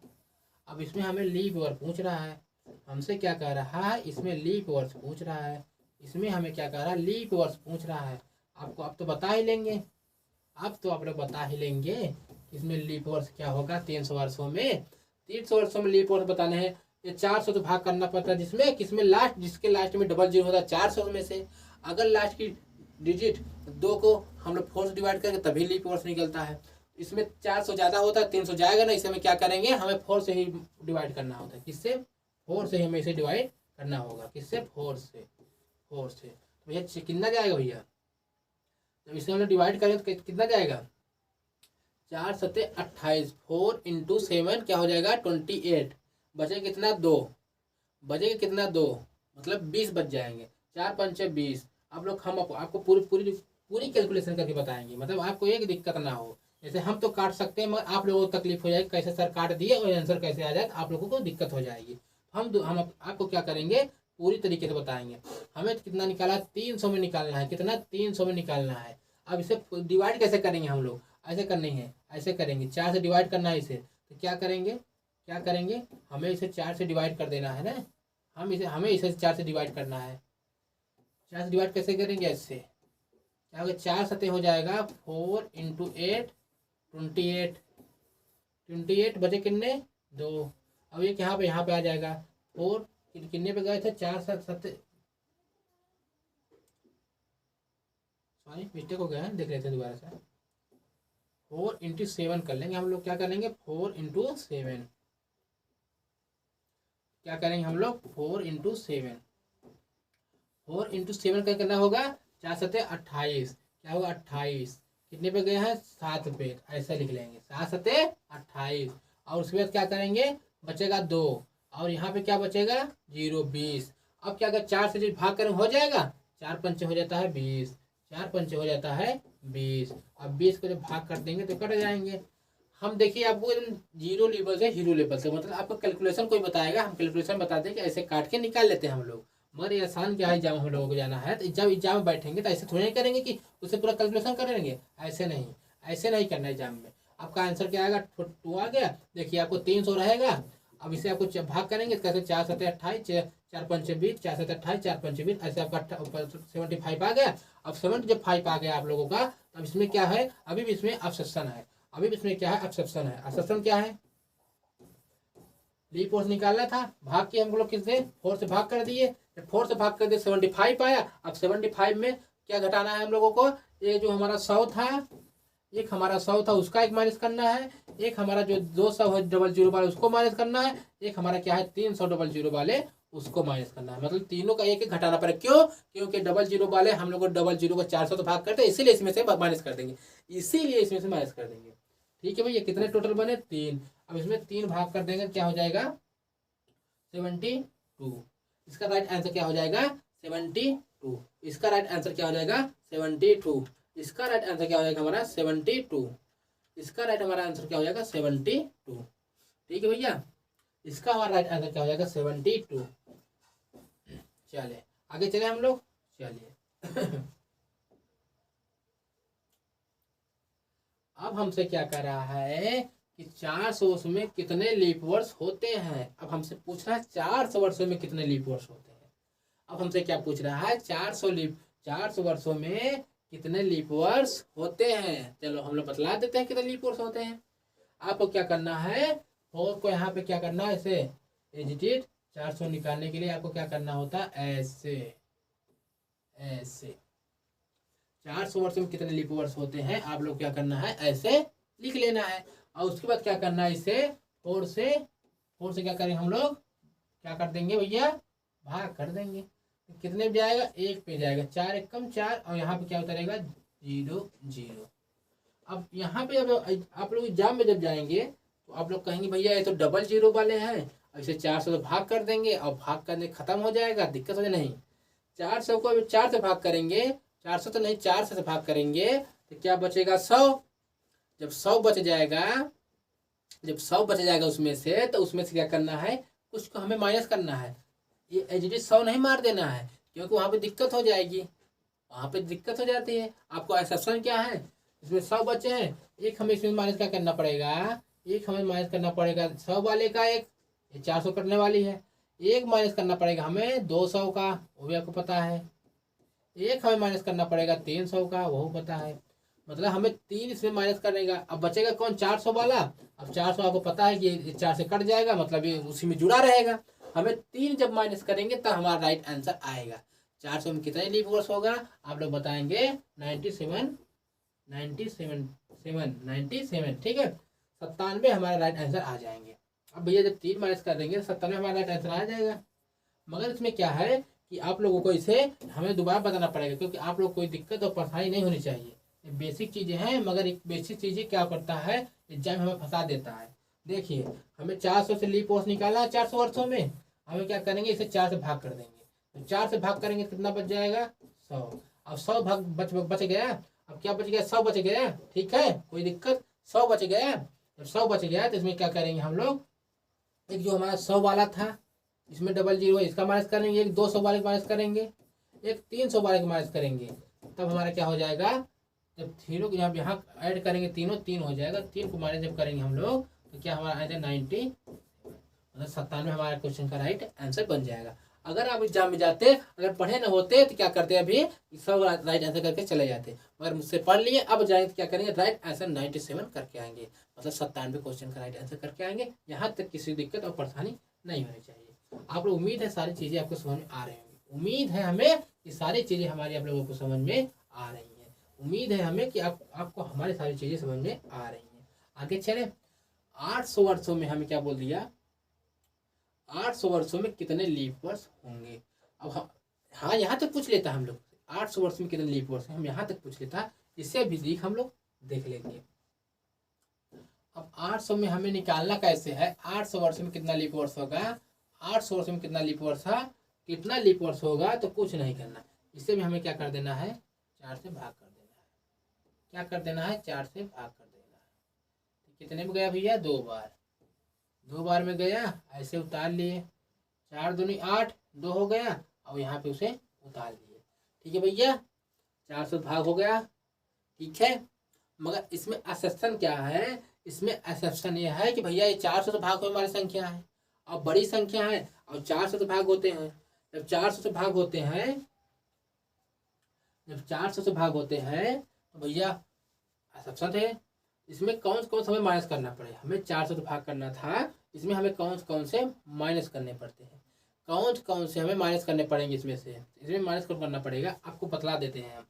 अब इसमें हमें लीप वर्ष पूछ रहा है, हमसे क्या कह रहा है? इसमें लीप वर्ष पूछ रहा है, इसमें हमें क्या कह रहा है? लीप वर्ष पूछ रहा है। आपको अब तो बता ही लेंगे, अब तो आप लोग बता ही लेंगे इसमें लीप वर्ष क्या होगा 300 वर्षों में। 300 वर्षों में लीप वर्ष बताने हैं, ये 400 तो भाग करना पड़ता है, जिसमें किसमें लास्ट, जिसके लास्ट में डबल जीरो होता है 400 में से। अगर लास्ट की डिजिट 2 को हम लोग 4 से डिवाइड करेंगे तभी लीप वर्ष निकलता है। इसमें 400 ज़्यादा होता है, 300 जाएगा ना, इसे हमें क्या करेंगे? हमें 4 से ही डिवाइड करना होता है। किससे? 4 से ही हमें इसे डिवाइड करना होगा। किससे? 4 से। 4 से तो भैया कितना जाएगा भैया? जब इसे हम लोग डिवाइड करें तो कितना जाएगा? 4 सत्ते 28। 4 इंटू 7 क्या हो जाएगा? 28। बचेगा कितना? 2। बचेगा कितना? 2 मतलब 20 बच जाएंगे। 4 पंचे 20। आप लोग हम आपको पूरी पूरी पूरी कैलकुलेशन करके बताएंगे, मतलब आपको एक दिक्कत ना हो। जैसे हम तो काट सकते हैं, मगर आप लोगों को तकलीफ हो जाएगी, कैसे सर काट दिए और आंसर कैसे आ जाए, आप लोगों को दिक्कत हो जाएगी। हम आपको क्या करेंगे? पूरी तरीके से बताएंगे। हमें कितना निकाला? 300 में निकालना है। कितना? 300 में निकालना है। अब इसे डिवाइड कैसे करेंगे हम लोग? ऐसे करनी है, ऐसे करेंगे, 4 से डिवाइड करना है इसे। तो क्या करेंगे? क्या करेंगे? हमें इसे 4 से डिवाइड कर देना है ना। हमें इसे 4 से डिवाइड करना है। 4 से डिवाइड कैसे करेंगे? ऐसे क्या होगा? 4 सते हो जाएगा 4 इंटू 8 28। 28 बचे कितने? 2। अब ये यहाँ पे आ जाएगा 4 कितने पे गए थे? 4 7 सॉरी मिस्टेक हो गया है, देख रहे थे दोबारा से। 4 इंटू 7 कर लेंगे हम लोग। क्या करेंगे? 4 इंटू 7 क्या करेंगे हम लोग? 4 इंटू 7। 4 इंटू 7 का कितना होगा? 4 सत्ते 28। क्या होगा? 28 कितने पे गए हैं? 7 पे। ऐसा लिख लेंगे 7 सत्ते 28। और उसके बाद क्या करेंगे? बचेगा 2 और यहाँ पे क्या बचेगा? 0 20। अब क्या अगर 4 से भाग करें हो जाएगा? 4 पंचे हो जाता है 20। 4 पंचे हो जाता है 20। अब 20 को जब भाग कर देंगे तो कट जाएंगे। हम देखिए आपको एकदम जीरो लेवल से हीरो लेवल से, मतलब आपको कैलकुलेशन कोई बताएगा, हम कैलकुलेशन बताते हैं कि ऐसे काट के निकाल लेते हैं हम लोग। मगर ये आसान क्या है, एग्जाम हम लोगों को जाना है तो जब एग्जाम में बैठेंगे तो ऐसे थोड़ी नहीं करेंगे कि उससे पूरा कैलकुलेशन करेंगे। ऐसे नहीं, ऐसे नहीं करना एग्जाम में। आपका आंसर क्या आएगा? 2 आ गया। देखिए आपको 300 रहेगा। अब इसे आपको भाग करेंगे कैसे? 4 सत्ते 28, 4 पंचे 20, 4 सत्ते 28, 4 पंचे 20, ऐसे आपका 75 आ गया। अब 75 आ गया आप लोगों का, अब इसमें क्या है? अभी भी इसमें ऑब्सेप्शन है। अभी भी इसमें क्या है? ऑब्सेप्शन है। ऑब्सेप्शन क्या है? लीप वर्ष निकालना था, भाग के हम लोग किससे? 4 से भाग कर दिए। 4 से भाग कर दिए 75 आया। अब 75 में क्या घटाना है हम लोगों को? ये जो हमारा 100 था, एक हमारा 100 था उसका एक माइनस करना है, एक हमारा जो 200 है डबल जीरो वाले उसको माइनस करना है, एक हमारा क्या है 300 डबल जीरो वाले उसको माइनस करना है। मतलब तीनों का एक एक घटाना पड़ेगा। क्यों? क्योंकि डबल जीरो वाले हम लोग को डबल जीरो को 400 तो भाग करते हैं, इसीलिए इसमें से माइनस कर देंगे। इसीलिए इसमें से माइनस कर देंगे। ठीक है भैया, कितने टोटल बने? 3। अब इसमें 3 भाग कर देंगे, क्या हो जाएगा? 72। इसका राइट आंसर क्या हो जाएगा? 72। इसका राइट आंसर क्या हो जाएगा? 72। इसका राइट आंसर क्या हो जाएगा हमारा? 72। इसका राइट हमारा आंसर क्या हो जाएगा? 72। ठीक है भैया, इसका हमारा राइट आंसर क्या हो जाएगा? 72। चलिए आगे चले हम लोग। चलिए अब हमसे क्या कर रहा है कि 400 में कितने लीप वर्ष होते हैं। अब हमसे पूछ रहा है 400 वर्षों में कितने लीप वर्ष होते हैं। अब हमसे क्या पूछ रहा है? 400 वर्षों में कितने लीप वर्ष होते हैं। चलो हम लोग बतला देते हैं कितने लीप वर्ष होते हैं। आपको क्या करना है? 4 को यहाँ पे क्या करना है? ऐसे एजिटेट 400 निकालने के लिए आपको क्या करना होता है? ऐसे ऐसे 400 वर्ष में कितने लीप वर्ष होते हैं आप लोग क्या करना है? ऐसे लिख लेना है। और उसके बाद क्या करना है? इसे 4 से क्या करेंगे हम लोग? क्या कर देंगे भैया? भाग कर देंगे। तो कितने पे जाएगा? 1 पे जाएगा। 4 एक कम 4 और यहाँ पे क्या होता रहेगा? 0 0। अब यहाँ पे अब आप लोग एग्जाम में जब जाएंगे तो आप लोग कहेंगे भैया ये तो डबल जीरो वाले हैं अब इसे 400 से भाग कर देंगे और भाग करने खत्म हो जाएगा, दिक्कत हो जाए नहीं। 400 को अभी 4 से भाग करेंगे, 400 तो नहीं 400 से भाग करेंगे तो क्या बचेगा 100। जब 100 बच जाएगा, जब 100 बच जाएगा उसमें से, तो उसमें से क्या करना है, कुछ को हमें माइनस करना है। ये एचडी 100 नहीं मार देना है, क्योंकि वहाँ पे दिक्कत हो जाएगी, वहाँ पे दिक्कत हो जाती है। आपको एक्सेप्शन क्या है, इसमें 100 बचे हैं, एक हमें इसमें माइनस क्या करना पड़ेगा, एक हमें माइनस करना पड़ेगा 100 वाले का, एक ये 400 कटने वाली है, एक माइनस करना पड़ेगा हमें 200 का, वो भी आपको पता है, एक हमें माइनस करना पड़ेगा 300 का, वो पता है। मतलब हमें 3 इसमें माइनस करेगा। अब बचेगा कौन, 400 वाला। अब 400 आपको पता है कि 4 से कट जाएगा, मतलब ये उसी में जुड़ा रहेगा। हमें 3 जब माइनस करेंगे तब हमारा राइट आंसर आएगा। 400 में कितना लीप वर्ष होगा, आप लोग बताएंगे 97, 97, ठीक है। 97 हमारा राइट आंसर आ जाएंगे। अब भैया जब 3 माइनस कर देंगे 97 हमारा राइट आंसर आ जाएगा। मगर इसमें क्या है कि आप लोगों को इसे हमें दोबारा बताना पड़ेगा, क्योंकि आप लोग कोई दिक्कत और परेशानी नहीं होनी चाहिए। ये बेसिक चीज़ें हैं, मगर एक बेसिक चीज़ें क्या करता है, एग्जाम हमें फंसा देता है। देखिए हमें 400 से लीप वर्ष निकाला है, 400 वर्षों में हमें क्या करेंगे, इसे 4 से भाग कर देंगे। तो 4 से भाग करेंगे कितना बच जाएगा 100। अब 100 भाग बच गया। अब क्या बच गया, 100 बच गया, ठीक है, कोई दिक्कत, 100 बच गया। जब 100 बच गया तो इसमें क्या करेंगे हम लोग, एक जो हमारा 100 वाला था इसमें डबल जीरो है, इसका माइनस करेंगे, एक 200 वाले का माइनस करेंगे, एक 300 वाले का माइनस करेंगे, तब हमारा क्या हो जाएगा, जब तीनों को यहाँ ऐड करेंगे, तीनों 3 हो जाएगा, 3 को माइनस जब करेंगे हम लोग तो क्या हमारा आएगा 90, मतलब 97 हमारा क्वेश्चन का राइट आंसर बन जाएगा। अगर आप एग्जाम में जाते, अगर पढ़े न होते तो क्या करते, अभी सब राइट आंसर करके चले जाते, मगर मुझसे पढ़ लिए, अब जाएंगे तो क्या करेंगे, राइट आंसर 97 करके आएंगे, मतलब 97 क्वेश्चन का राइट आंसर करके आएंगे। यहाँ तक किसी दिक्कत और परेशानी नहीं होनी चाहिए। आप लोग, उम्मीद है सारी चीज़ें आपको समझ में आ रही होंगी, उम्मीद है हमें कि सारी चीज़ें हमारी आप लोगों को समझ में आ रही हैं, उम्मीद है हमें कि आपको हमारी सारी चीज़ें समझ में आ रही हैं। आगे चले, 800 वर्षों में हमें क्या बोल दिया, 800 वर्षों में कितने लीप वर्ष होंगे। अब हाँ यहाँ तक पूछ लेता हम लोग, 800 वर्ष में कितने लीप वर्ष, हम यहाँ तक पूछ लेता, इससे भी दिख हम लोग देख लेंगे। अब 800 में हमें निकालना कैसे है, 800 वर्ष में कितना लीप वर्ष होगा, 800 वर्ष में कितना लीप वर्ष है, कितना लीप वर्ष होगा, तो कुछ नहीं करना, इससे भी हमें क्या कर देना है, 4 से भाग कर देना है। क्या कर देना है, 4 से भाग कर देना है। तो कितने में गया भैया, 2 बार, 2 बार में गया, ऐसे उतार लिए, 4 दूनी 8, 2 हो गया, और यहाँ पे उसे उतार लिए, ठीक है भैया, 400 भाग हो गया, ठीक है। मगर इसमें एक्सेप्शन क्या है, इसमें एक्सेप्शन ये है कि भैया ये 400 से भाग होने वाली संख्या है, और बड़ी संख्या है, और 400 से भाग होते हैं। जब 400 से भाग होते हैं, जब 400 से भाग होते हैं तो भैया एक्सेप्शन है, इसमें कौन कौन से हमें माइनस करना पड़ेगा, हमें 400 से भाग करना था, इसमें हमें कौन से माइनस करने पड़ते हैं, कौन से हमें माइनस करने पड़ेंगे, इसमें माइनस करना पड़ेगा, आपको बतला देते हैं हम।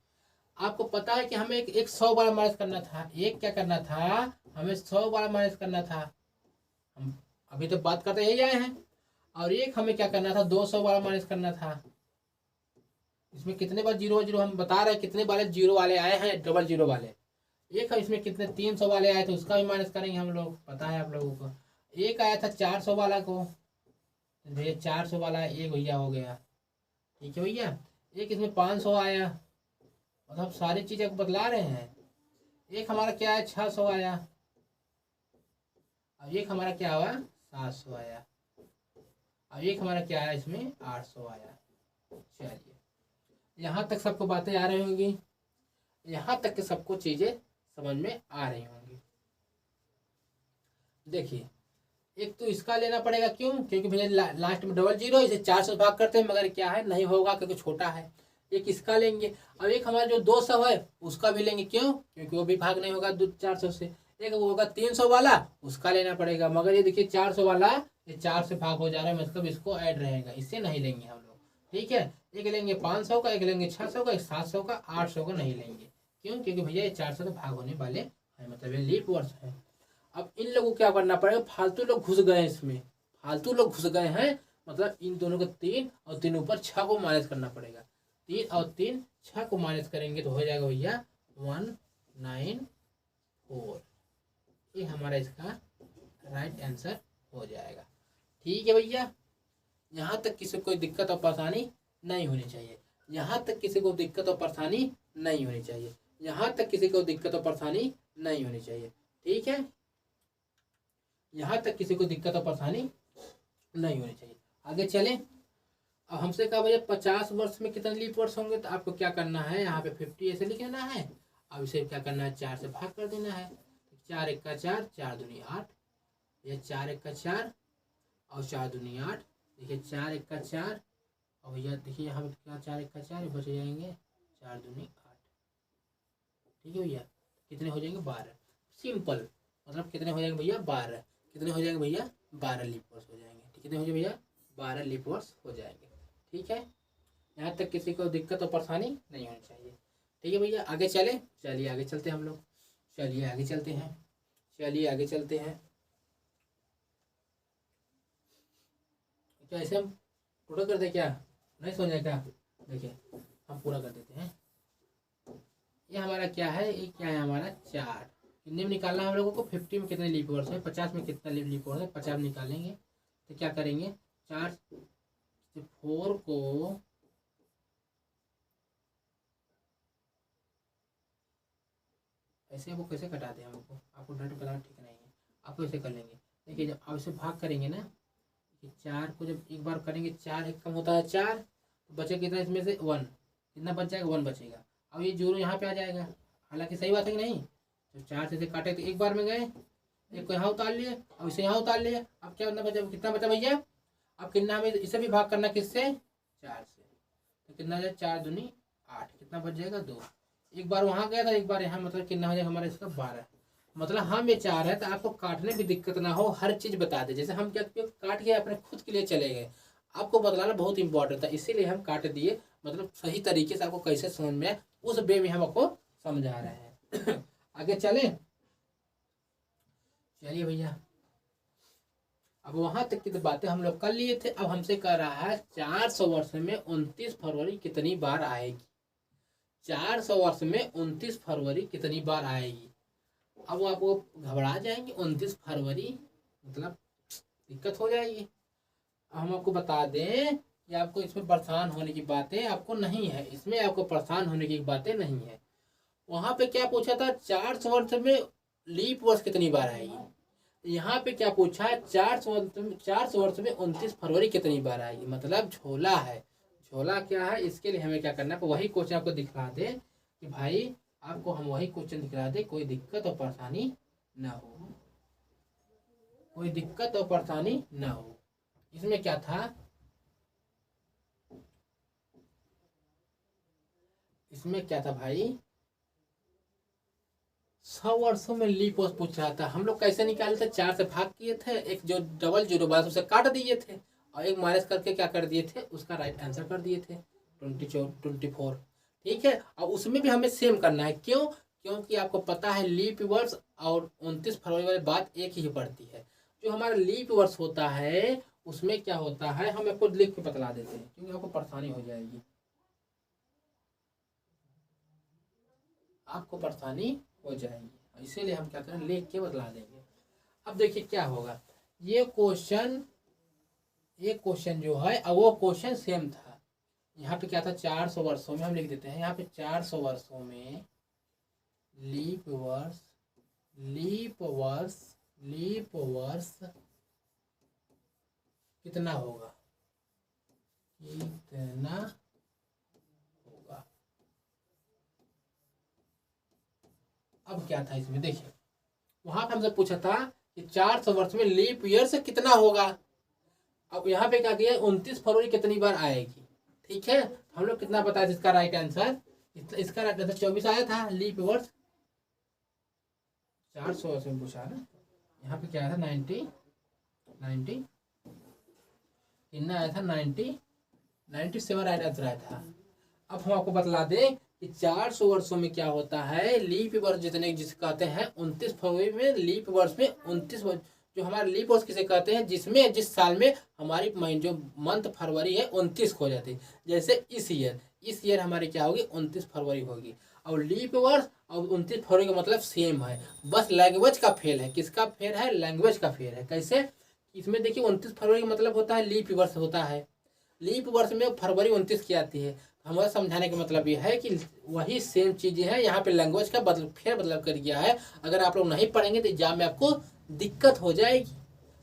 आपको पता है कि हमें एक 100 बार माइनस करना था, एक क्या करना था, हमें 100 बार माइनस करना था, हम अभी तो बात करते यही आए हैं। और एक हमें क्या करना था, 200 बार माइनस करना था। इसमें कितने बार जीरो जीरो हम बता रहे हैं, कितने बार जीरो वाले आए हैं, डबल जीरो वाले। एक है इसमें कितने 300 वाले आए थे, उसका भी माइनस करेंगे हम लोग, पता है आप लोगों को। एक आया था 400 वाला को, भैया 400 वाला एक भैया हो गया, ठीक है भैया। एक इसमें 500 आया, मतलब सारी चीजें को बतला रहे हैं। एक हमारा क्या है, 600 आया, अब एक हमारा क्या हुआ, 700 आया, अब एक हमारा क्या है, इसमें 800 आया। चलिए यहाँ तक सबको बातें आ रही होंगी, यहाँ तक के सबको चीजें समझ में आ रही होंगी। देखिए एक तो इसका लेना पड़ेगा, क्यों, क्योंकि भैया लास्ट में डबल जीरो, इसे 400 भाग करते हैं, मगर क्या है, नहीं होगा क्योंकि छोटा है। एक इसका लेंगे, अब एक हमारा जो 200 है उसका भी लेंगे, क्यों, क्योंकि वो भी भाग नहीं होगा 400 से। एक वो होगा 300 वाला, उसका लेना पड़ेगा, मगर ये देखिए 400 वाला ये 4 से भाग हो जा रहा है, मतलब इसको ऐड रहेगा, इससे नहीं लेंगे हम लोग, ठीक है। एक लेंगे 500 का, एक लेंगे 600 का, एक 700 का, 800 का नहीं लेंगे, क्यों, क्योंकि भैया ये 400 से भाग होने वाले हैं, मतलब ये लीप वर्ष है। अब इन लोगों को क्या करना पड़ेगा, फालतू लोग घुस गए इसमें, फालतू लोग घुस गए हैं, मतलब इन दोनों को 3 और 3 ऊपर 6 को माइनस करना पड़ेगा। 3 और 3 6 को माइनस करेंगे तो हो जाएगा भैया 194, ये हमारा इसका राइट आंसर हो जाएगा, ठीक है भैया, यहाँ तक किसी को कोई दिक्कत और परेशानी नहीं होनी चाहिए, यहाँ तक किसी को दिक्कत और परेशानी नहीं होनी चाहिए, यहाँ तक किसी को दिक्कत और परेशानी नहीं होनी चाहिए। ठीक है, यहाँ तक किसी को दिक्कत और परेशानी नहीं होनी चाहिए। आगे चलें। अब हमसे कहा भैया 50 वर्ष में कितने लीप वर्ष होंगे, तो आपको क्या करना है, यहाँ पे 50 ऐसे लिख लेना है। अब इसे क्या करना है, 4 से भाग कर देना है। 4 एक का 4, 4 दूनी 8, ये 4 एक का 4 और 4 दूनी 8। देखिए 4 एक का 4 और भैया देखिए यहाँ पे क्या 4 एक का 4 बच जाएंगे, 4 दूनी 8। ठीक है भैया, कितने हो जाएंगे 12। सिंपल, मतलब कितने हो जाएंगे भैया 12। कितने हो जाएंगे भैया 12 लीप वर्ष हो जाएंगे। कितने हो जाएंगे भैया 12 लीप वर्ष हो जाएंगे। ठीक है, यहाँ तक किसी को दिक्कत और परेशानी नहीं होनी चाहिए। ठीक है भैया, आगे चले। चलिए आगे चलते हैं हम लोग, चलिए आगे चलते हैं, चलिए आगे चलते हैं। क्या ऐसे हम पूरा कर दे, क्या नहीं समझा क्या? देखिए हम पूरा कर देते हैं। ये हमारा क्या है, ये क्या है हमारा 4। कितने में निकालना है हम लोगों को, 50 में कितने लीप वर्ष है, 50 में कितना लीप वर्ष है, 50 में निकालेंगे तो क्या करेंगे, 4 से 4 को ऐसे वो कैसे कटा दें हमको, आपको डट बताना ठीक नहीं है, आपको ऐसे कर लेंगे। देखिए जब आप इसे भाग करेंगे ना, कि 4 को जब एक बार करेंगे, 4 एक कम होता है 4, तो बचे कितना इसमें से 1, कितना बच जाएगा 1 बचेगा। अब ये जीरो यहाँ पे आ जाएगा, हालांकि सही बात है कि नहीं। तो 4 से काटे तो एक बार में गए, एक को यहाँ उतार लिए, अब इसे यहाँ उतार लिए। अब क्या बचा, कितना बचा भैया, अब कितना हमें इसे भी भाग करना किससे, 4 से। तो कितना जाए 4 दूनी 8, कितना बच जाएगा 2। एक बार वहाँ गया था, एक बार यहाँ, मतलब कितना हो जाएगा हमारा इसका 12। मतलब हम ये चाह रहे हैं तो आपको काटने में दिक्कत ना हो, हर चीज़ बता दे। जैसे हम क्या काट के अपने खुद के लिए चले गए, आपको बतलाना बहुत इंपॉर्टेंट था, इसीलिए हम काट दिए। मतलब सही तरीके से आपको कैसे समझ में आए, उस वे में हम आपको समझा रहे हैं। आगे चले, चलिए भैया। अब वहां तक की तो बातें हम लोग कर लिए थे। अब हमसे कह रहा है 400 वर्ष में 29 फरवरी कितनी बार आएगी। 400 वर्ष में 29 फरवरी कितनी बार आएगी। अब वो आपको घबरा जाएंगे, 29 फरवरी मतलब दिक्कत हो जाएगी। हम आपको बता दें कि आपको इसमें परेशान होने की बातें आपको नहीं है, इसमें आपको परेशान होने की बातें नहीं है। वहां पे क्या पूछा था, 400 वर्ष में लीप वर्ष कितनी बार आएगी। यहाँ पे क्या पूछा है, 400 वर्ष में 29 फरवरी कितनी बार आएगी। मतलब झोला है, झोला क्या है, इसके लिए हमें क्या करना है, वही क्वेश्चन आपको दिखला दे कि भाई आपको हम वही क्वेश्चन दिखला दे, कोई दिक्कत और परेशानी ना हो, कोई दिक्कत और परेशानी ना हो। इसमें क्या था, इसमें क्या था भाई, 100 वर्षों में लीप वर्ष पूछ रहा था। हम लोग कैसे निकाले थे, 4 से भाग किए थे, एक जो डबल जीरो बार उसे काट दिए थे और एक माइनस करके क्या कर दिए थे, उसका राइट आंसर कर दिए थे 24। ठीक है, और उसमें भी हमें सेम करना है। क्यों, क्योंकि आपको पता है लीप वर्ष और 29 फरवरी वाली बात एक ही पड़ती है। जो हमारा लीप वर्ष होता है उसमें क्या होता है, हम आपको लिख के बतला देते हैं क्योंकि आपको परेशानी हो जाएगी, आपको परेशानी हो जाएगी, इसीलिए हम क्या करें, लिख के बतला देंगे। अब देखिए क्या होगा, ये क्वेश्चन जो है, अब वो क्वेश्चन सेम था। यहाँ पे क्या था, 400 वर्षों में, हम लिख देते हैं यहाँ पे 400 वर्षों में लीप वर्ष कितना होगा, कितना होगा। अब क्या था इसमें, देखिए वहां पे हमसे पूछा था कि 400 वर्ष में लीप ईयर से कितना होगा। अब यहाँ पे क्या किया, 29 फरवरी कितनी बार आएगी। ठीक है, हम लोग कितना बताया इसका राइट आंसर, इसका राइट आंसर 24 आया था। लीप वर्ष 400 वर्ष में पूछा ना, यहाँ पे क्या आया था 90 कितना आया था, 97 राइट आंसर आया था। अब हम आपको बतला दें कि 400 वर्षों में क्या होता है, लीप वर्ष जितने जिसे कहते हैं 29 फरवरी में लीप वर्ष में 29 जो हमारे लीप वर्ष किसे कहते हैं, जिसमें जिस साल में हमारी जो मंथ फरवरी है 29 हो जाती है। जैसे इस ईयर हमारी क्या होगी, 29 फरवरी होगी। और लीप वर्ष और 29 फरवरी का मतलब सेम है, बस लैंग्वेज का फेल है। किसका फेल है, लैंग्वेज का फेल है। कैसे, इसमें देखिए 29 फरवरी का मतलब होता है लीप वर्ष होता है। लीप वर्ष में फरवरी 29 की आती है। हमारा समझाने का मतलब ये है कि वही सेम चीज़ें हैं, यहाँ पे लैंग्वेज का फेर बदलाव कर दिया है। अगर आप लोग नहीं पढ़ेंगे तो एग्जाम में आपको दिक्कत हो जाएगी,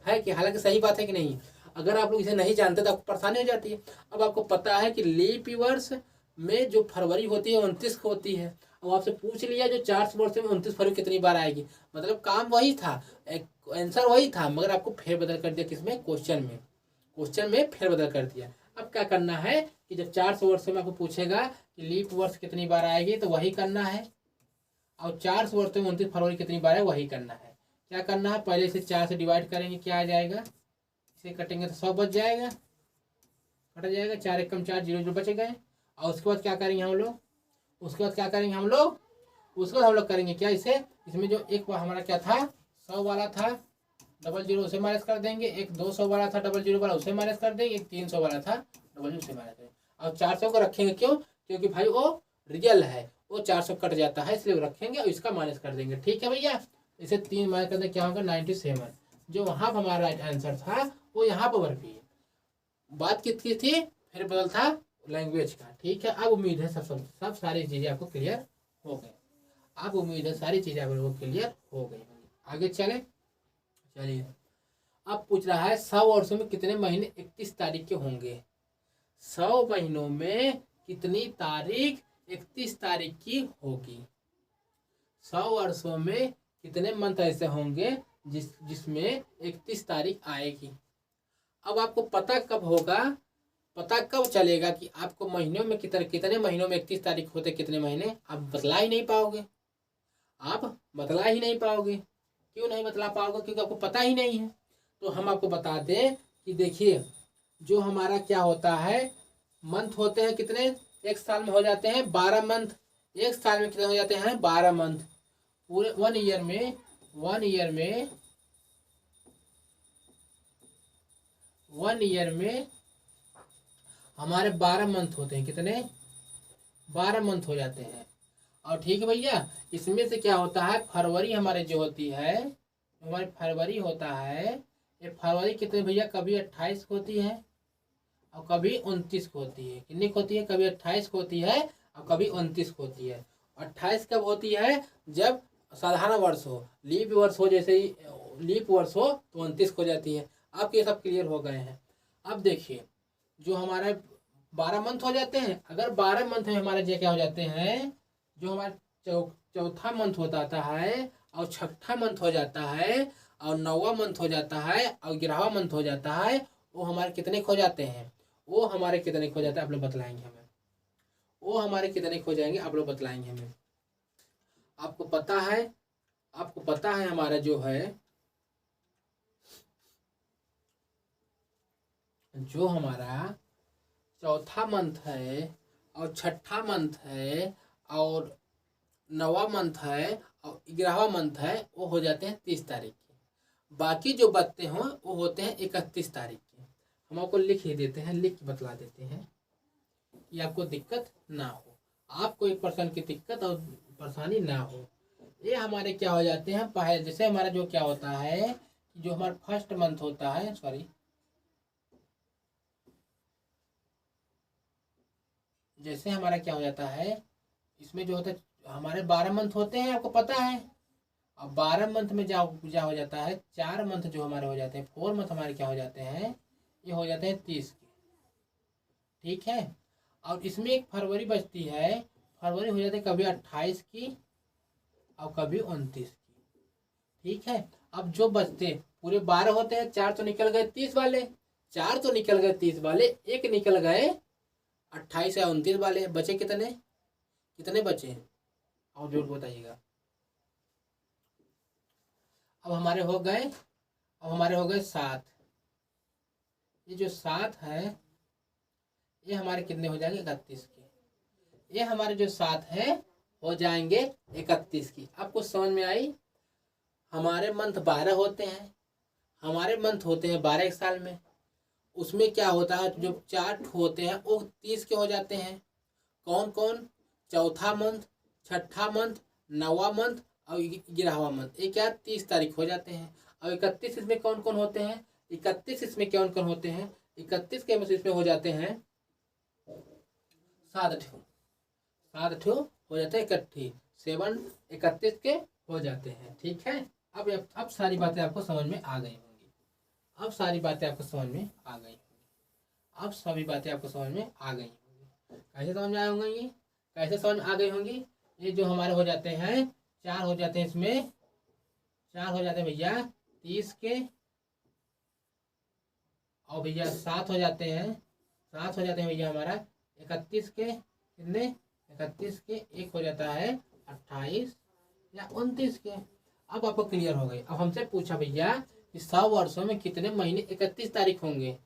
है कि हालांकि सही बात है कि नहीं। अगर आप लोग इसे नहीं जानते तो आपको परेशानी हो जाती है। अब आपको पता है कि लीप वर्ष में जो फरवरी होती है 29 को होती है। अब आपसे पूछ लिया जो 400 वर्ष में 29 फरवरी कितनी बार आएगी, मतलब काम वही था, आंसर वही था, मगर आपको फेरबदल कर दिया किसमें, क्वेश्चन में फेरबदल कर दिया। अब क्या करना है कि जब 400 वर्ष में आपको पूछेगा कि लीप वर्ष कितनी बार आएगी तो वही करना है, और 400 वर्ष में 29 फरवरी कितनी बार है वही करना है। क्या करना है, पहले से 4 से डिवाइड करेंगे, क्या आ जाएगा, इसे कटेंगे तो 100 बच जाएगा, कट जाएगा, 4 एकम 4, 0 0 बच गए। और उसके बाद क्या करेंगे हम लोग, उसके बाद हम लोग करेंगे क्या, इसे इसमें जो एक हमारा क्या था 100 वाला था, डबल जीरो उसे माइनस कर देंगे, एक 200 वाला था डबल जीरो वाला उसे माइनस कर देंगे, एक 300 वाला था डबल जीरो उसे माइनस करेंगे। और 400 को रखेंगे क्यों, क्योंकि भाई वो रियल है, वो 400 कट जाता है इसलिए रखेंगे और इसका माइनस कर देंगे। ठीक है भैया, इसे 3 माइनस कर देंगे, क्या होगा 97। जो वहाँ पर हमारा राइट आंसर था वो यहाँ पर वर्क है। बात किसकी थी, फिर बदल था लैंग्वेज का। ठीक है, अब उम्मीद है सब सारी चीज़ें आपको क्लियर हो गई। अब उम्मीद है सारी चीज़ें आपको क्लियर हो गई होंगी। आगे चलिए अब पूछ रहा है 100 वर्षों में कितने महीने 31 तारीख के होंगे। 100 महीनों में कितनी तारीख 31 तारीख की होगी। 100 वर्षों में कितने मंथ ऐसे होंगे जिसमें 31 तारीख आएगी। अब आपको पता कब होगा, पता कब चलेगा कि आपको महीनों में कितने महीनों में 31 तारीख होते, कितने महीने, आप बतला ही नहीं पाओगे। क्यों नहीं बतला पाओगे, क्योंकि आपको पता ही नहीं है। तो हम आपको बता दें कि देखिए जो हमारा क्या होता है, मंथ होते हैं कितने, एक साल में हो जाते हैं 12 मंथ। एक साल में कितने हो जाते हैं 12 मंथ। पूरे वन ईयर में हमारे 12 मंथ होते हैं, कितने 12 मंथ हो जाते हैं। और ठीक है भैया, इसमें से क्या होता है, फरवरी हमारे जो होती है, हमारी फरवरी होता है, ये फरवरी कितने भैया, कभी 28 को होती है और कभी 29 को होती है। कितनी को होती है, कभी 28 को होती है और कभी 29 को होती है। 28 कब होती है, जब साधारण वर्ष हो, लीप वर्ष हो, जैसे ही लीप वर्ष हो तो 29 को जाती है। आपके ये सब क्लियर हो गए हैं। अब देखिए जो हमारे 12 मंथ हो जाते हैं, अगर 12 मंथ में हमारे जो क्या हो जाते हैं, जो हमारा चौथा मंथ होता है और छठा मंथ हो जाता है और 9वां मंथ हो जाता है और 11वां मंथ हो जाता है, वो हमारे कितने खो जाते हैं, वो हमारे कितने खो जाते हैं आप लोग बतलाएंगे हमें, वो हमारे कितने खो जाएंगे आप लोग बतलाएंगे हमें। आपको पता है हमारा जो है, जो हमारा चौथा मंथ है और छठा मंथ है और 9वां मंथ है और 11वां मंथ है, वो हो जाते हैं 30 तारीख के। बाकी जो बचते हों वो होते हैं 31 तारीख के। हम आपको लिख ही देते हैं, लिख के बतला देते हैं कि आपको दिक्कत ना हो, आपको 1% की दिक्कत और परेशानी ना हो। ये हमारे क्या हो जाते हैं, पहले जैसे हमारा जो क्या होता है, जो हमारा फर्स्ट मंथ होता है, जैसे हमारा क्या हो जाता है, इसमें जो होता है हमारे 12 मंथ होते हैं, आपको पता है। अब 12 मंथ में क्या हो जाता है, 4 मंथ जो हमारे हो जाते हैं, 4 मंथ हमारे क्या हो जाते हैं, ये हो जाते हैं 30 के। ठीक है, और इसमें एक फरवरी बचती है, फरवरी हो जाती है कभी 28 की और कभी 29 की। ठीक है, अब जो बचते पूरे 12 होते हैं, 4 तो निकल गए 30 वाले, 4 तो निकल गए 30 वाले, एक निकल गए 28 या 29 वाले, बचे कितने बचे, और जोड़ बताइएगा। अब हमारे हो गए 7। ये जो 7 है ये हमारे कितने हो जाएंगे 31 के। ये हमारे जो 7 है हो जाएंगे 31 की। आपको समझ में आई। हमारे मंथ 12 होते हैं, 12 एक साल में। उसमें क्या होता है, जो 4 होते हैं वो 30 के हो जाते हैं। कौन कौन, चौथा मंथ, छठा मंथ, 9वां मंथ और 11वां मंथ, ये क्या 30 तारीख हो जाते हैं। और 31 इसमें कौन कौन होते हैं, 31 इसमें कौन कौन होते हैं, 31 के इसमें हो जाते हैं 7 ठो हो जाते हैं इकट्ठी, 7 31 के हो जाते हैं। ठीक है, अब सारी बातें आपको समझ में आ गई होंगी, अब सारी बातें आपको समझ में आ गई होंगी, अब सभी बातें आपको समझ में आ गई होंगी। कैसे समझ में आ होंगी, ये कैसे समझ में आ गई होंगी। ये जो हमारे हो जाते हैं 4 हो जाते हैं, इसमें 4 हो जाते हैं भैया 30 के, और भैया 7 हो जाते हैं, 7 हो जाते हैं भैया हमारा 31 के, कितने 31 के, एक हो जाता है 28 या 29 के। अब आपको क्लियर हो गई। अब हमसे पूछा भैया कि 100 वर्षों में कितने महीने 31 तारीख होंगे,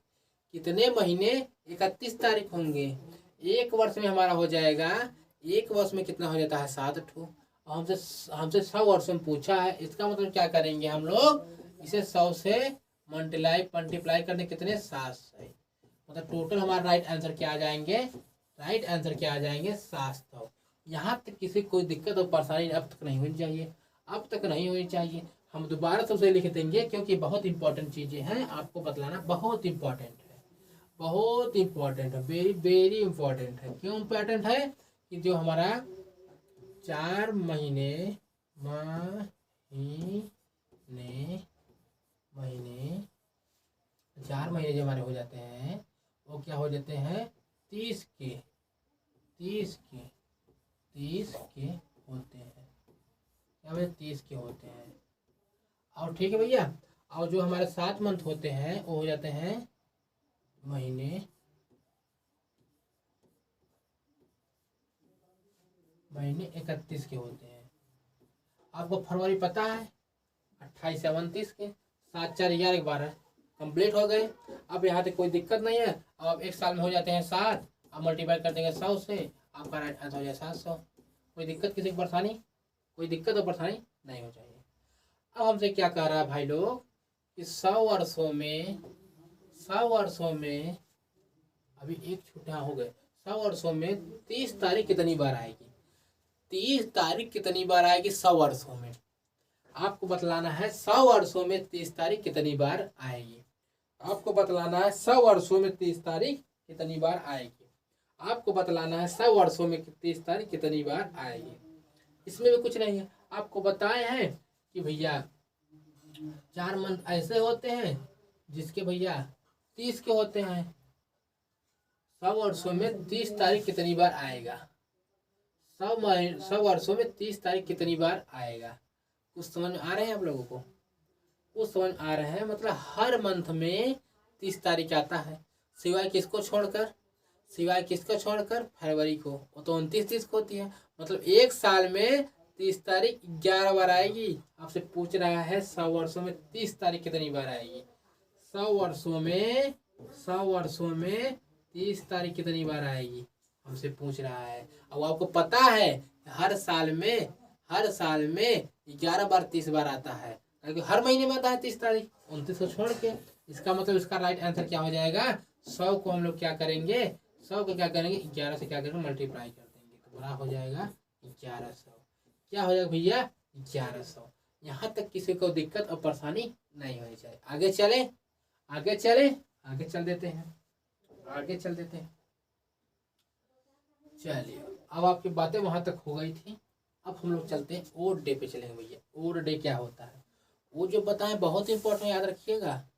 कितने महीने 31 तारीख होंगे। एक वर्ष में हमारा हो जाएगा, एक वर्ष में कितना हो जाता है 7 ठो। हमसे 100 वर्षों में पूछा है, इसका मतलब क्या करेंगे हम लोग, इसे 100 से मल्टीप्लाई करने कितने 7 से, मतलब टोटल हमारा राइट आंसर क्या आ जाएंगे, राइट आंसर क्या आ जाएंगे 700। यहाँ तक किसी कोई दिक्कत और परेशानी अब तक नहीं होनी चाहिए, अब तक नहीं होनी चाहिए। हम दोबारा सबसे लिख देंगे क्योंकि बहुत इंपॉर्टेंट चीजें हैं, आपको बतलाना बहुत इंपॉर्टेंट है, बहुत इंपॉर्टेंट है, वेरी वेरी इंपॉर्टेंट है। क्यों इंपॉर्टेंट है कि जो हमारा 4 महीने महीने 4 महीने जो हमारे हो जाते हैं वो क्या हो जाते हैं 30 के होते हैं, क्या बोले 30 के होते हैं। और ठीक है भैया, और जो हमारे 7 मंथ होते हैं वो हो जाते हैं महीने 31 के होते हैं। आपको फरवरी पता है 28 से 29 के, 7 4 11 12 कंप्लीट हो गए। अब यहाँ तक कोई दिक्कत नहीं है। अब एक साल में हो जाते हैं 7, अब मल्टीप्लाई कर देंगे 100 से, आपका राइट आंसर हो जाए 700। कोई दिक्कत, किसी की परेशानी, कोई दिक्कत और परेशानी नहीं हो चाहिए। अब हमसे क्या कह रहा है भाई लोग कि 100 वर्षों में अभी एक छुट्टियाँ हो गए, 100 वर्षों में 30 तारीख कितनी बार आएगी, 30 तारीख कितनी बार आएगी 100 वर्षों में। आपको बतलाना है 100 वर्षों में 30 तारीख कितनी बार आएगी, आपको बतलाना है 100 वर्षों में 30 तारीख कितनी बार आएगी, आपको बतलाना है 100 वर्षों में 30 तारीख कितनी बार आएगी। इसमें भी कुछ नहीं है, आपको बताए हैं कि भैया 4 मंथ ऐसे होते हैं जिसके भैया 30 के होते हैं। 100 वर्षों में 30 तारीख कितनी बार आएगा, 100 वर्षों में 30 तारीख कितनी बार आएगा। कुछ समझ में आ रहे हैं आप लोगों को, कुछ समझ आ रहे हैं। मतलब हर मंथ में 30 तारीख आता है, सिवाय किसको छोड़कर फरवरी को, वो तो 29 को होती है। मतलब एक साल में 30 तारीख 11 बार आएगी। आपसे पूछ रहा है 100 वर्षों में 30 तारीख कितनी बार आएगी, 100 वर्षों में 30 तारीख कितनी बार आएगी हमसे पूछ रहा है। अब आपको पता है हर साल में 11 बार 30 बार आता है, क्योंकि हर महीने में आता है 30 तारीख 29 को छोड़ के। इसका मतलब इसका राइट आंसर क्या हो जाएगा, 100 को हम लोग क्या करेंगे, 100 को क्या करेंगे 11 से क्या करेंगे मल्टीप्लाई कर देंगे, तो बड़ा हो जाएगा 1100। क्या हो जाएगा भैया 1100। यहाँ तक किसी को दिक्कत और परेशानी नहीं होनी चाहिए। आगे चल देते हैं। चलिए, अब आपकी बातें वहां तक हो गई थी। अब हम लोग चलते हैं ओड डे पे चलेंगे भैया। ओड डे क्या होता है वो जो बताएं, बहुत इंपॉर्टेंट, याद रखिएगा।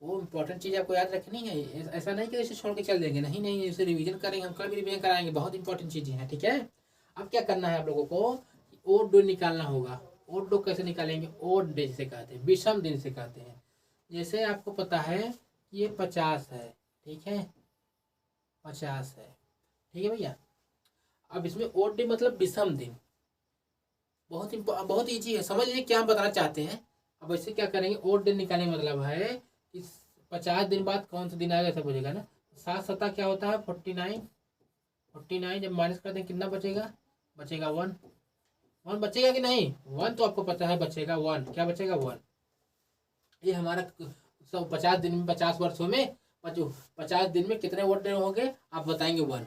वो इंपॉर्टेंट चीज़ आपको याद रखनी है, ऐसा नहीं कि इसे छोड़ के चल देंगे, नहीं, इसे रिवीजन करेंगे, हम कल भी रिवीजन कराएंगे, बहुत इंपॉर्टेंट चीज़ें हैं। ठीक है, अब क्या करना है आप लोगों को, ओड डे निकालना होगा। ओड डे कैसे निकालेंगे, ओड डे जिसे कहते हैं, विषम दिन से कहते हैं। जैसे आपको पता है कि ये 50 है, ठीक है 50 है, ठीक है भैया। अब इसमें ओड डे मतलब विषम दिन, बहुत ईजी है, समझ लीजिए क्या हम बताना चाहते हैं। अब ऐसे क्या करेंगे, ओड डे निकालने का मतलब है कि 50 दिन बाद कौन सा दिन आएगा ऐसा पूछेगा ना। 7 सत्ता क्या होता है 49 जब माइनस कर दें कितना बचेगा 1 बचेगा कि नहीं, 1 तो आपको पता है बचेगा 1, क्या बचेगा 1। ये हमारा 50 दिन में 50 वर्षों में 50 दिन में कितने ओड डे होंगे आप बताएंगे 1।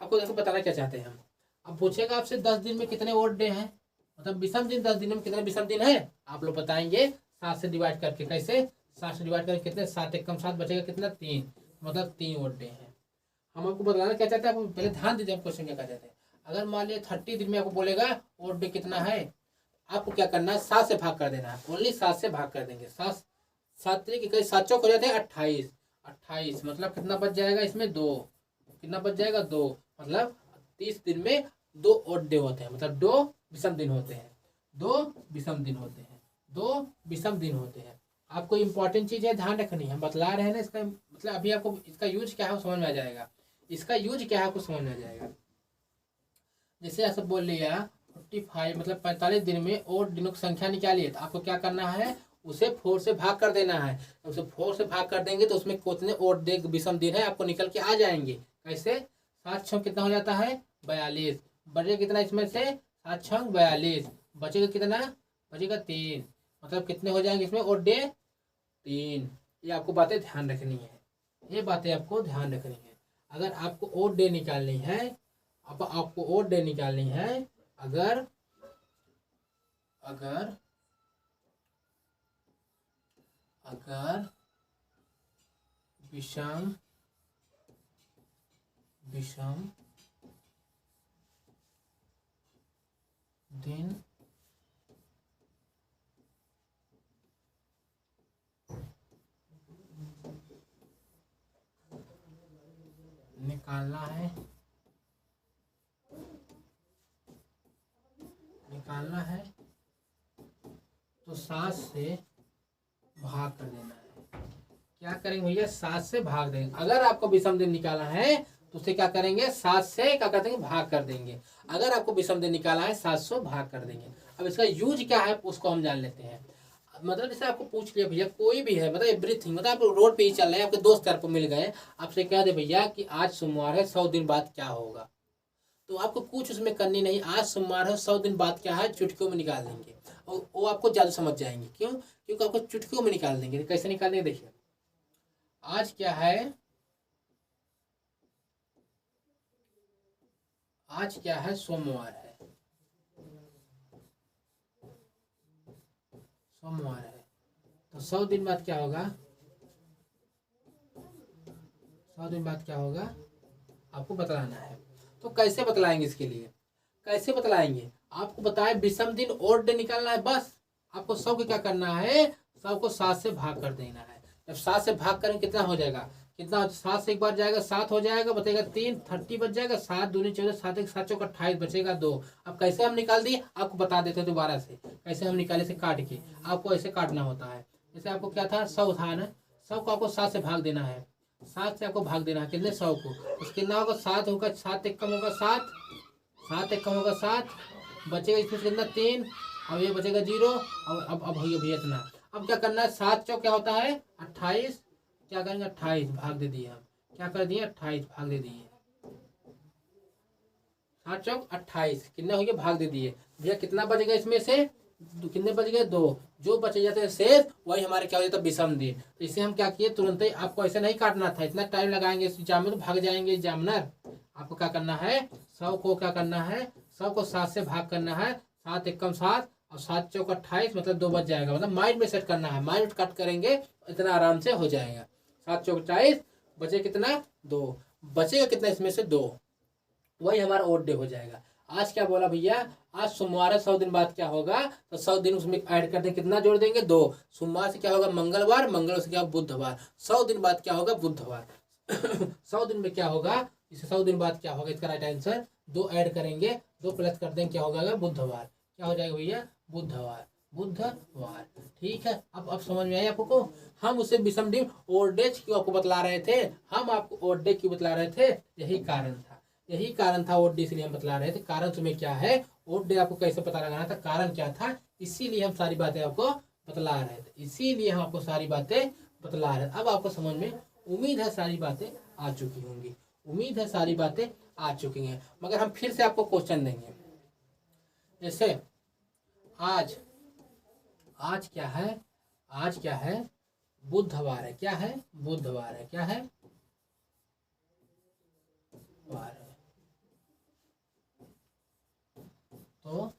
आपको देखो बताना क्या चाहते हैं हम। अब पूछेगा आपसे 10 दिन में कितने ओड डे हैं, मतलब विषम दिन 10 दिन में कितने विषम दिन है, आप लोग बताएंगे 7 से डिवाइड करके। कैसे, 7 से डिवाइड करें कितने, 7 एक कम 7, बचेगा कितना 3, मतलब 3 ओड डे है। हम आपको बताना क्या चाहते हैं, आप पहले ध्यान दीजिए, हम क्वेश्चन क्या कहते हैं। अगर मान लिया 30 दिन में आपको बोलेगा ओड डे कितना है, आपको क्या करना है, 7 से भाग कर देना है, ओनली 7 से भाग कर देंगे। 7 7 की कई 7 चौक हो जाते हैं 28, 28 मतलब कितना बच जाएगा इसमें 2, कितना बच जाएगा 2, मतलब 30 दिन में 2 ओड डे होते हैं, मतलब 2 विषम दिन होते हैं, 2 विषम दिन होते हैं, 2 विषम दिन होते हैं। आपको इंपॉर्टेंट चीज है ध्यान रखनी है, हम बतला रहे हैं ना, इसका मतलब अभी आपको इसका यूज क्या है समझ में आ जाएगा, इसका यूज क्या है आपको समझ में आ जाएगा। जैसे ऐसा बोल लिया 45 मतलब 45 दिन में और दिनों की संख्या निकालिए, तो आपको क्या करना है, उसे 4 से भाग कर देना है। उसे 4 से भाग कर देंगे तो उसमें कितने और विषम दिन है आपको निकल के आ जाएंगे। कैसे, 7 छंग कितना हो जाता है 42, बचेगा कितना इसमें से 7 छंग 42, बचेगा कितना, बचेगा 3, मतलब कितने हो जाएंगे इसमें और डे 3। ये आपको बातें ध्यान रखनी है, ये बातें आपको ध्यान रखनी है। अगर आपको और डे निकालनी है, अब आपको और डे निकालनी है, अगर अगर अगर विषम विषम दिन निकालना है तो 7 से भाग कर देना है। क्या करेंगे भैया, 7 से भाग देंगे। अगर आपको विषम दिन निकालना है तो उसे क्या करेंगे, 7 से क्या कर देंगे, भाग कर देंगे। अगर आपको विषम दिन निकालना है 700 भाग कर देंगे। अब इसका यूज क्या है उसको हम जान लेते हैं। मतलब जैसे आपको पूछ लिया भैया कोई भी है, मतलब एवरीथिंग, मतलब आप रोड पे ही चल रहे हैं, आपके दोस्त आपको मिल गए, आपसे कह दे भैया कि आज सोमवार है 100 दिन बाद क्या होगा, तो आपको कुछ उसमें करनी नहीं, आज सोमवार है 100 दिन बाद क्या है चुटकियों में निकाल देंगे, और वो आपको ज्यादा समझ जाएंगे। क्यों, क्योंकि आपको चुटकियों में निकाल देंगे। कैसे निकालेंगे देखिए, आज क्या है, आज क्या है सोमवार है, सोमवार है, तो 100 दिन बाद क्या होगा, 100 दिन बाद क्या होगा आपको बतलाना है। तो कैसे बतलाएंगे, इसके लिए कैसे बतलाएंगे, आपको बताए विषम दिन और डे निकालना है, बस आपको 100 को क्या करना है, 100 को 7 से भाग कर देना है। जब 7 से भाग करेंगे कितना हो जाएगा, कितना 7 से एक बार जाएगा 7 हो जाएगा, बचेगा 3, 30 बच जाएगा, 7 दूनी 14, 7 एक 7 चौक 28, बचेगा 2। अब कैसे हम निकाल दिए आपको बता देते हैं दोबारा से, कैसे हम निकाले से काट के, आपको ऐसे काटना होता है। जैसे आपको क्या था 100 था ना, 100 को आपको 7 से भाग देना है, 7 से आपको भाग देना है कितने 100 को, तो कितना होगा 7 होगा, 7 एक कम होगा 7, 7 एक कम होगा 7, बचेगा इसमें से कितना 3, अब ये बचेगा 0। अब भैया इतना, अब क्या करना है, 7 चौक क्या होता है 28, क्या करेंगे 28 भाग दे दिए, हम क्या कर दिए 28 भाग दे दिए, 7 चौक 28 कितना हो गया भाग दे दिए। भैया कितना बचेगा इसमें से, कितने बच गए 2, जो बचे जाते हैं शेष वही हमारे क्या हो जाता है विषम दिन। तो इसे हम क्या किए तुरंत ही, आपको ऐसे नहीं काटना था, इतना टाइम लगाएंगे इस एग्जाम में तो भाग जाएंगे एग्जामिनर। आपको क्या करना है, 100 को क्या करना है, 100 को 7 से भाग करना है, 7 एक कम 7 और 7 चौक 28 मतलब 2 बच जाएगा, मतलब माइंड में सेट करना है, माइंड कट करेंगे इतना आराम से हो जाएगा। 7 चौक 28 बचे कितना 2, बचेगा कितना इसमें से 2, वही हमारा ओड डे हो जाएगा। आज क्या बोला भैया, आज सोमवार है 100 दिन बाद क्या होगा, तो 100 दिन उसमें ऐड कर देंगे, कितना जोड़ देंगे 2, सोमवार से क्या होगा मंगलवार, मंगलवार से क्या होगा बुधवार, 100 दिन बाद क्या होगा बुधवार। 100 दिन में क्या होगा, इसे 100 दिन बाद क्या होगा, इसका राइट आंसर 2 ऐड करेंगे, 2 प्लस कर देंगे क्या होगा बुधवार, क्या हो जाएगा भैया बुधवार, बुधवार। ठीक है, अब समझ में आया आपको। हम उसे विषम दिन ओड डे क्यों आपको बतला रहे थे, हम आपको ओड डे क्यों बतला रहे थे, यही कारण था, यही कारण था ओड डे, इसलिए हम बतला रहे थे। कारण तुम्हें क्या है, ओड डे आपको कैसे पता लगाना था, कारण क्या था, इसीलिए हम सारी बातें आपको बतला रहे थे, इसीलिए हम आपको सारी बातें बतला रहे थे। अब आपको समझ में उम्मीद है सारी बातें आ चुकी होंगी, उम्मीद है सारी बातें आ चुकी हैं। मगर हम फिर से आपको क्वेश्चन देंगे, जैसे आज, आज क्या है, आज क्या है बुधवार है, क्या है बुधवार है, क्या है बुधवार है, तो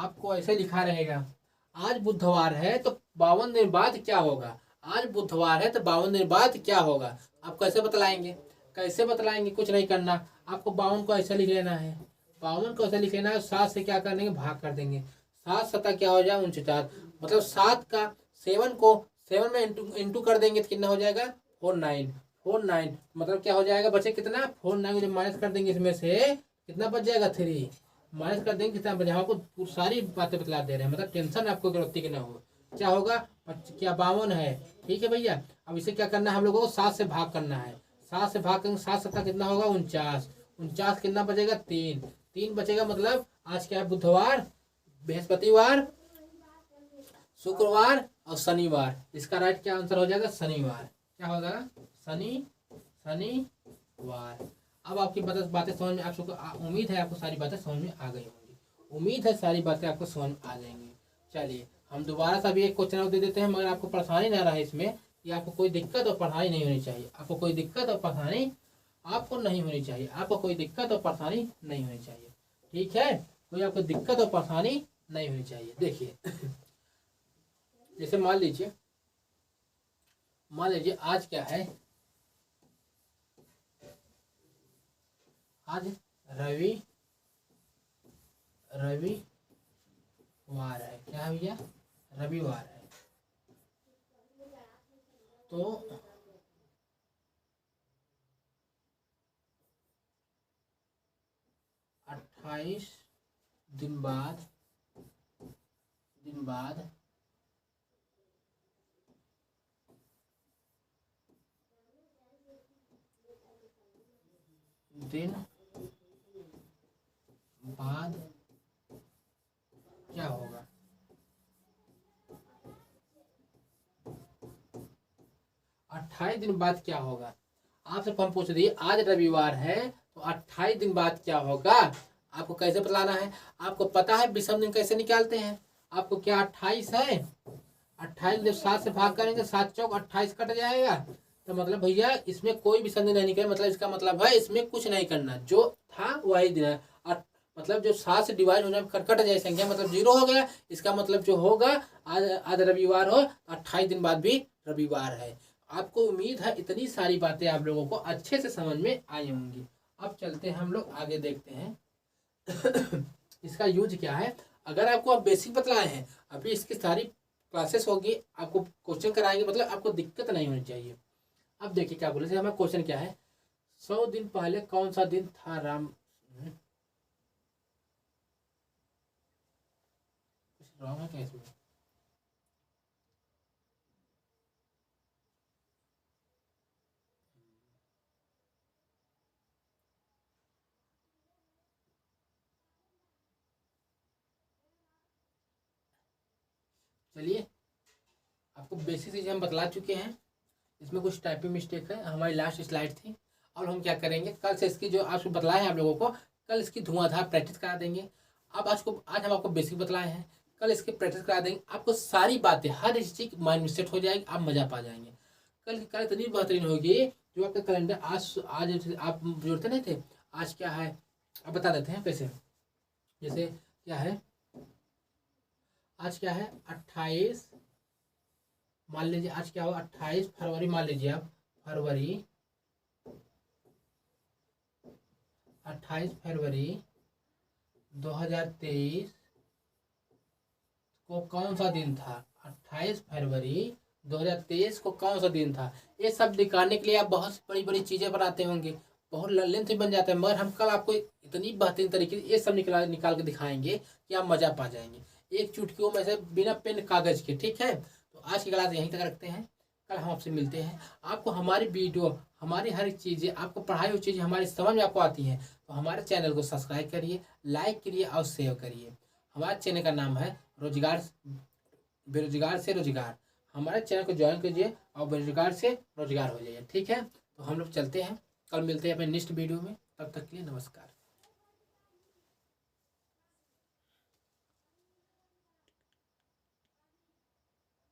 आपको ऐसे लिखा रहेगा, आज बुधवार है तो 52 दिन बाद क्या होगा। आज बुधवार है तो 52 दिन बाद क्या होगा, आप कैसे बतलाएंगे। कैसे बतलाएंगे, कुछ नहीं करना, आपको 52 को ऐसे लिख लेना है। 52 को ऐसे लिख लेना है, 7 से क्या कर देंगे, भाग कर देंगे। 7 सत्ता क्या हो जाए 49, मतलब 7 का 7 को 7 में इंटू कर देंगे तो कितना हो जाएगा 49। 49 मतलब क्या हो जाएगा, बचे कितना 49 जब माइनस कर देंगे इसमें से कितना बच जाएगा 3, माइनस कर देंगे कितना बचा। आपको सारी बातें बतला दे रहे हैं, मतलब टेंशन आपको गलती की ना हो। क्या होगा, क्या 52 है, ठीक है भैया। अब इसे क्या करना है, हम लोगों को 7 से भाग करना है। 7 से भाग करेंगे, 7 सत्ता कितना होगा 49। 49 कितना बचेगा 3, 3 बचेगा। मतलब आज क्या है, बुधवार, बृहस्पतिवार, शुक्रवार और शनिवार। इसका राइट क्या आंसर हो जाएगा, शनिवार। क्या हो जाएगा, शनिवार। अब आपकी बातें समझ में, आपको उम्मीद है आपको सारी बातें समझ में आ गई होंगी। उम्मीद है सारी बातें आपको समझ में आ जाएंगी। चलिए हम दोबारा से अभी एक क्वेश्चन दे देते हैं, मगर आपको परेशानी ना रहे इसमें, कि आपको कोई दिक्कत और परेशानी नहीं होनी चाहिए। आपको कोई दिक्कत और परेशानी आपको नहीं होनी चाहिए। आपको कोई दिक्कत और परेशानी नहीं होनी चाहिए, ठीक है। कोई आपको दिक्कत और परेशानी नहीं होनी चाहिए। देखिए जैसे मान लीजिए आज क्या है, आज रविवार है। क्या है भैया, रविवार है। तो 28 दिन बाद दिन बाद क्या होगा। 28 दिन बाद क्या होगा, आपसे हम पूछ दिए आज रविवार है तो 28 दिन बाद क्या होगा। आपको कैसे बतलाना है, आपको पता है विषम दिन कैसे निकालते हैं। आपको क्या 28 है, 28 जब 7 से भाग करेंगे, 7 चौक 28 कट जाएगा। तो मतलब भैया इसमें कोई भी संदेह नहीं निकले, मतलब इसका मतलब है इसमें कुछ नहीं करना, जो था वही दिन है। मतलब जो 7 से डिवाइड हो जाए कट जाए संख्या, मतलब 0 हो गया। इसका मतलब जो होगा आज रविवार हो, 28 दिन बाद भी रविवार है। आपको उम्मीद है इतनी सारी बातें आप लोगों को अच्छे से समझ में आई होंगी। अब चलते हैं हम लोग आगे देखते हैं इसका यूज क्या है। अगर आपको आप बेसिक बतलाए हैं, अभी इसकी सारी क्लासेस होगी, आपको क्वेश्चन कराएंगे, मतलब आपको दिक्कत नहीं होनी चाहिए। अब देखिए क्या बोले, हमारा क्वेश्चन क्या है, 100 दिन पहले कौन सा दिन था राम, कुछ रॉन्ग है क्या इसमें। चलिए आपको बेसिक चीज़ हम बतला चुके हैं, इसमें कुछ टाइपिंग मिस्टेक है, हमारी लास्ट स्लाइड थी। और हम क्या करेंगे, कल से इसकी जो आज बतलाए हैं आप लोगों को, कल इसकी धुआंधार प्रैक्टिस करा देंगे। अब आज हम आपको बेसिक बतलाए हैं, कल इसकी प्रैक्टिस करा देंगे। आपको सारी बातें हर चीज़ माइंड में सेट हो जाएगी, आप मजा पा जाएंगे। कल इतनी बेहतरीन होगी जो आपका कैलेंडर आज आप जोड़ते नहीं थे, आज क्या है अब बता देते हैं कैसे। जैसे क्या है, आज क्या है 28, मान लीजिए आज क्या हुआ 28 फरवरी, मान लीजिए आप फरवरी 28 फरवरी 2023 को कौन सा दिन था। 28 फरवरी 2023 को कौन सा दिन था। ये सब दिखाने के लिए आप बहुत बड़ी बड़ी चीज़ें बनाते होंगे, बहुत लेंथ बन जाता है, मगर हम कल आपको इतनी बेहतरीन तरीके से ये सब निकाल के दिखाएंगे कि आप मजा पा जाएंगे एक चुटकियों में से, बिना पेन कागज के, ठीक है। तो आज की क्लास यहीं तक रखते हैं, कल हम आपसे मिलते हैं। आपको हमारी वीडियो, हमारी हर चीज़ें, आपको पढ़ाई हुई चीज़ें हमारी समझ में आपको आती हैं, तो हमारे चैनल को सब्सक्राइब करिए, लाइक करिए और शेयर करिए। हमारे चैनल का नाम है बेरोजगार से रोजगार। हमारे चैनल को ज्वाइन कीजिए और बेरोजगार से रोजगार हो जाइए, ठीक है। तो हम लोग चलते हैं, कल मिलते हैं अपने नेक्स्ट वीडियो में, तब तक के लिए नमस्कार।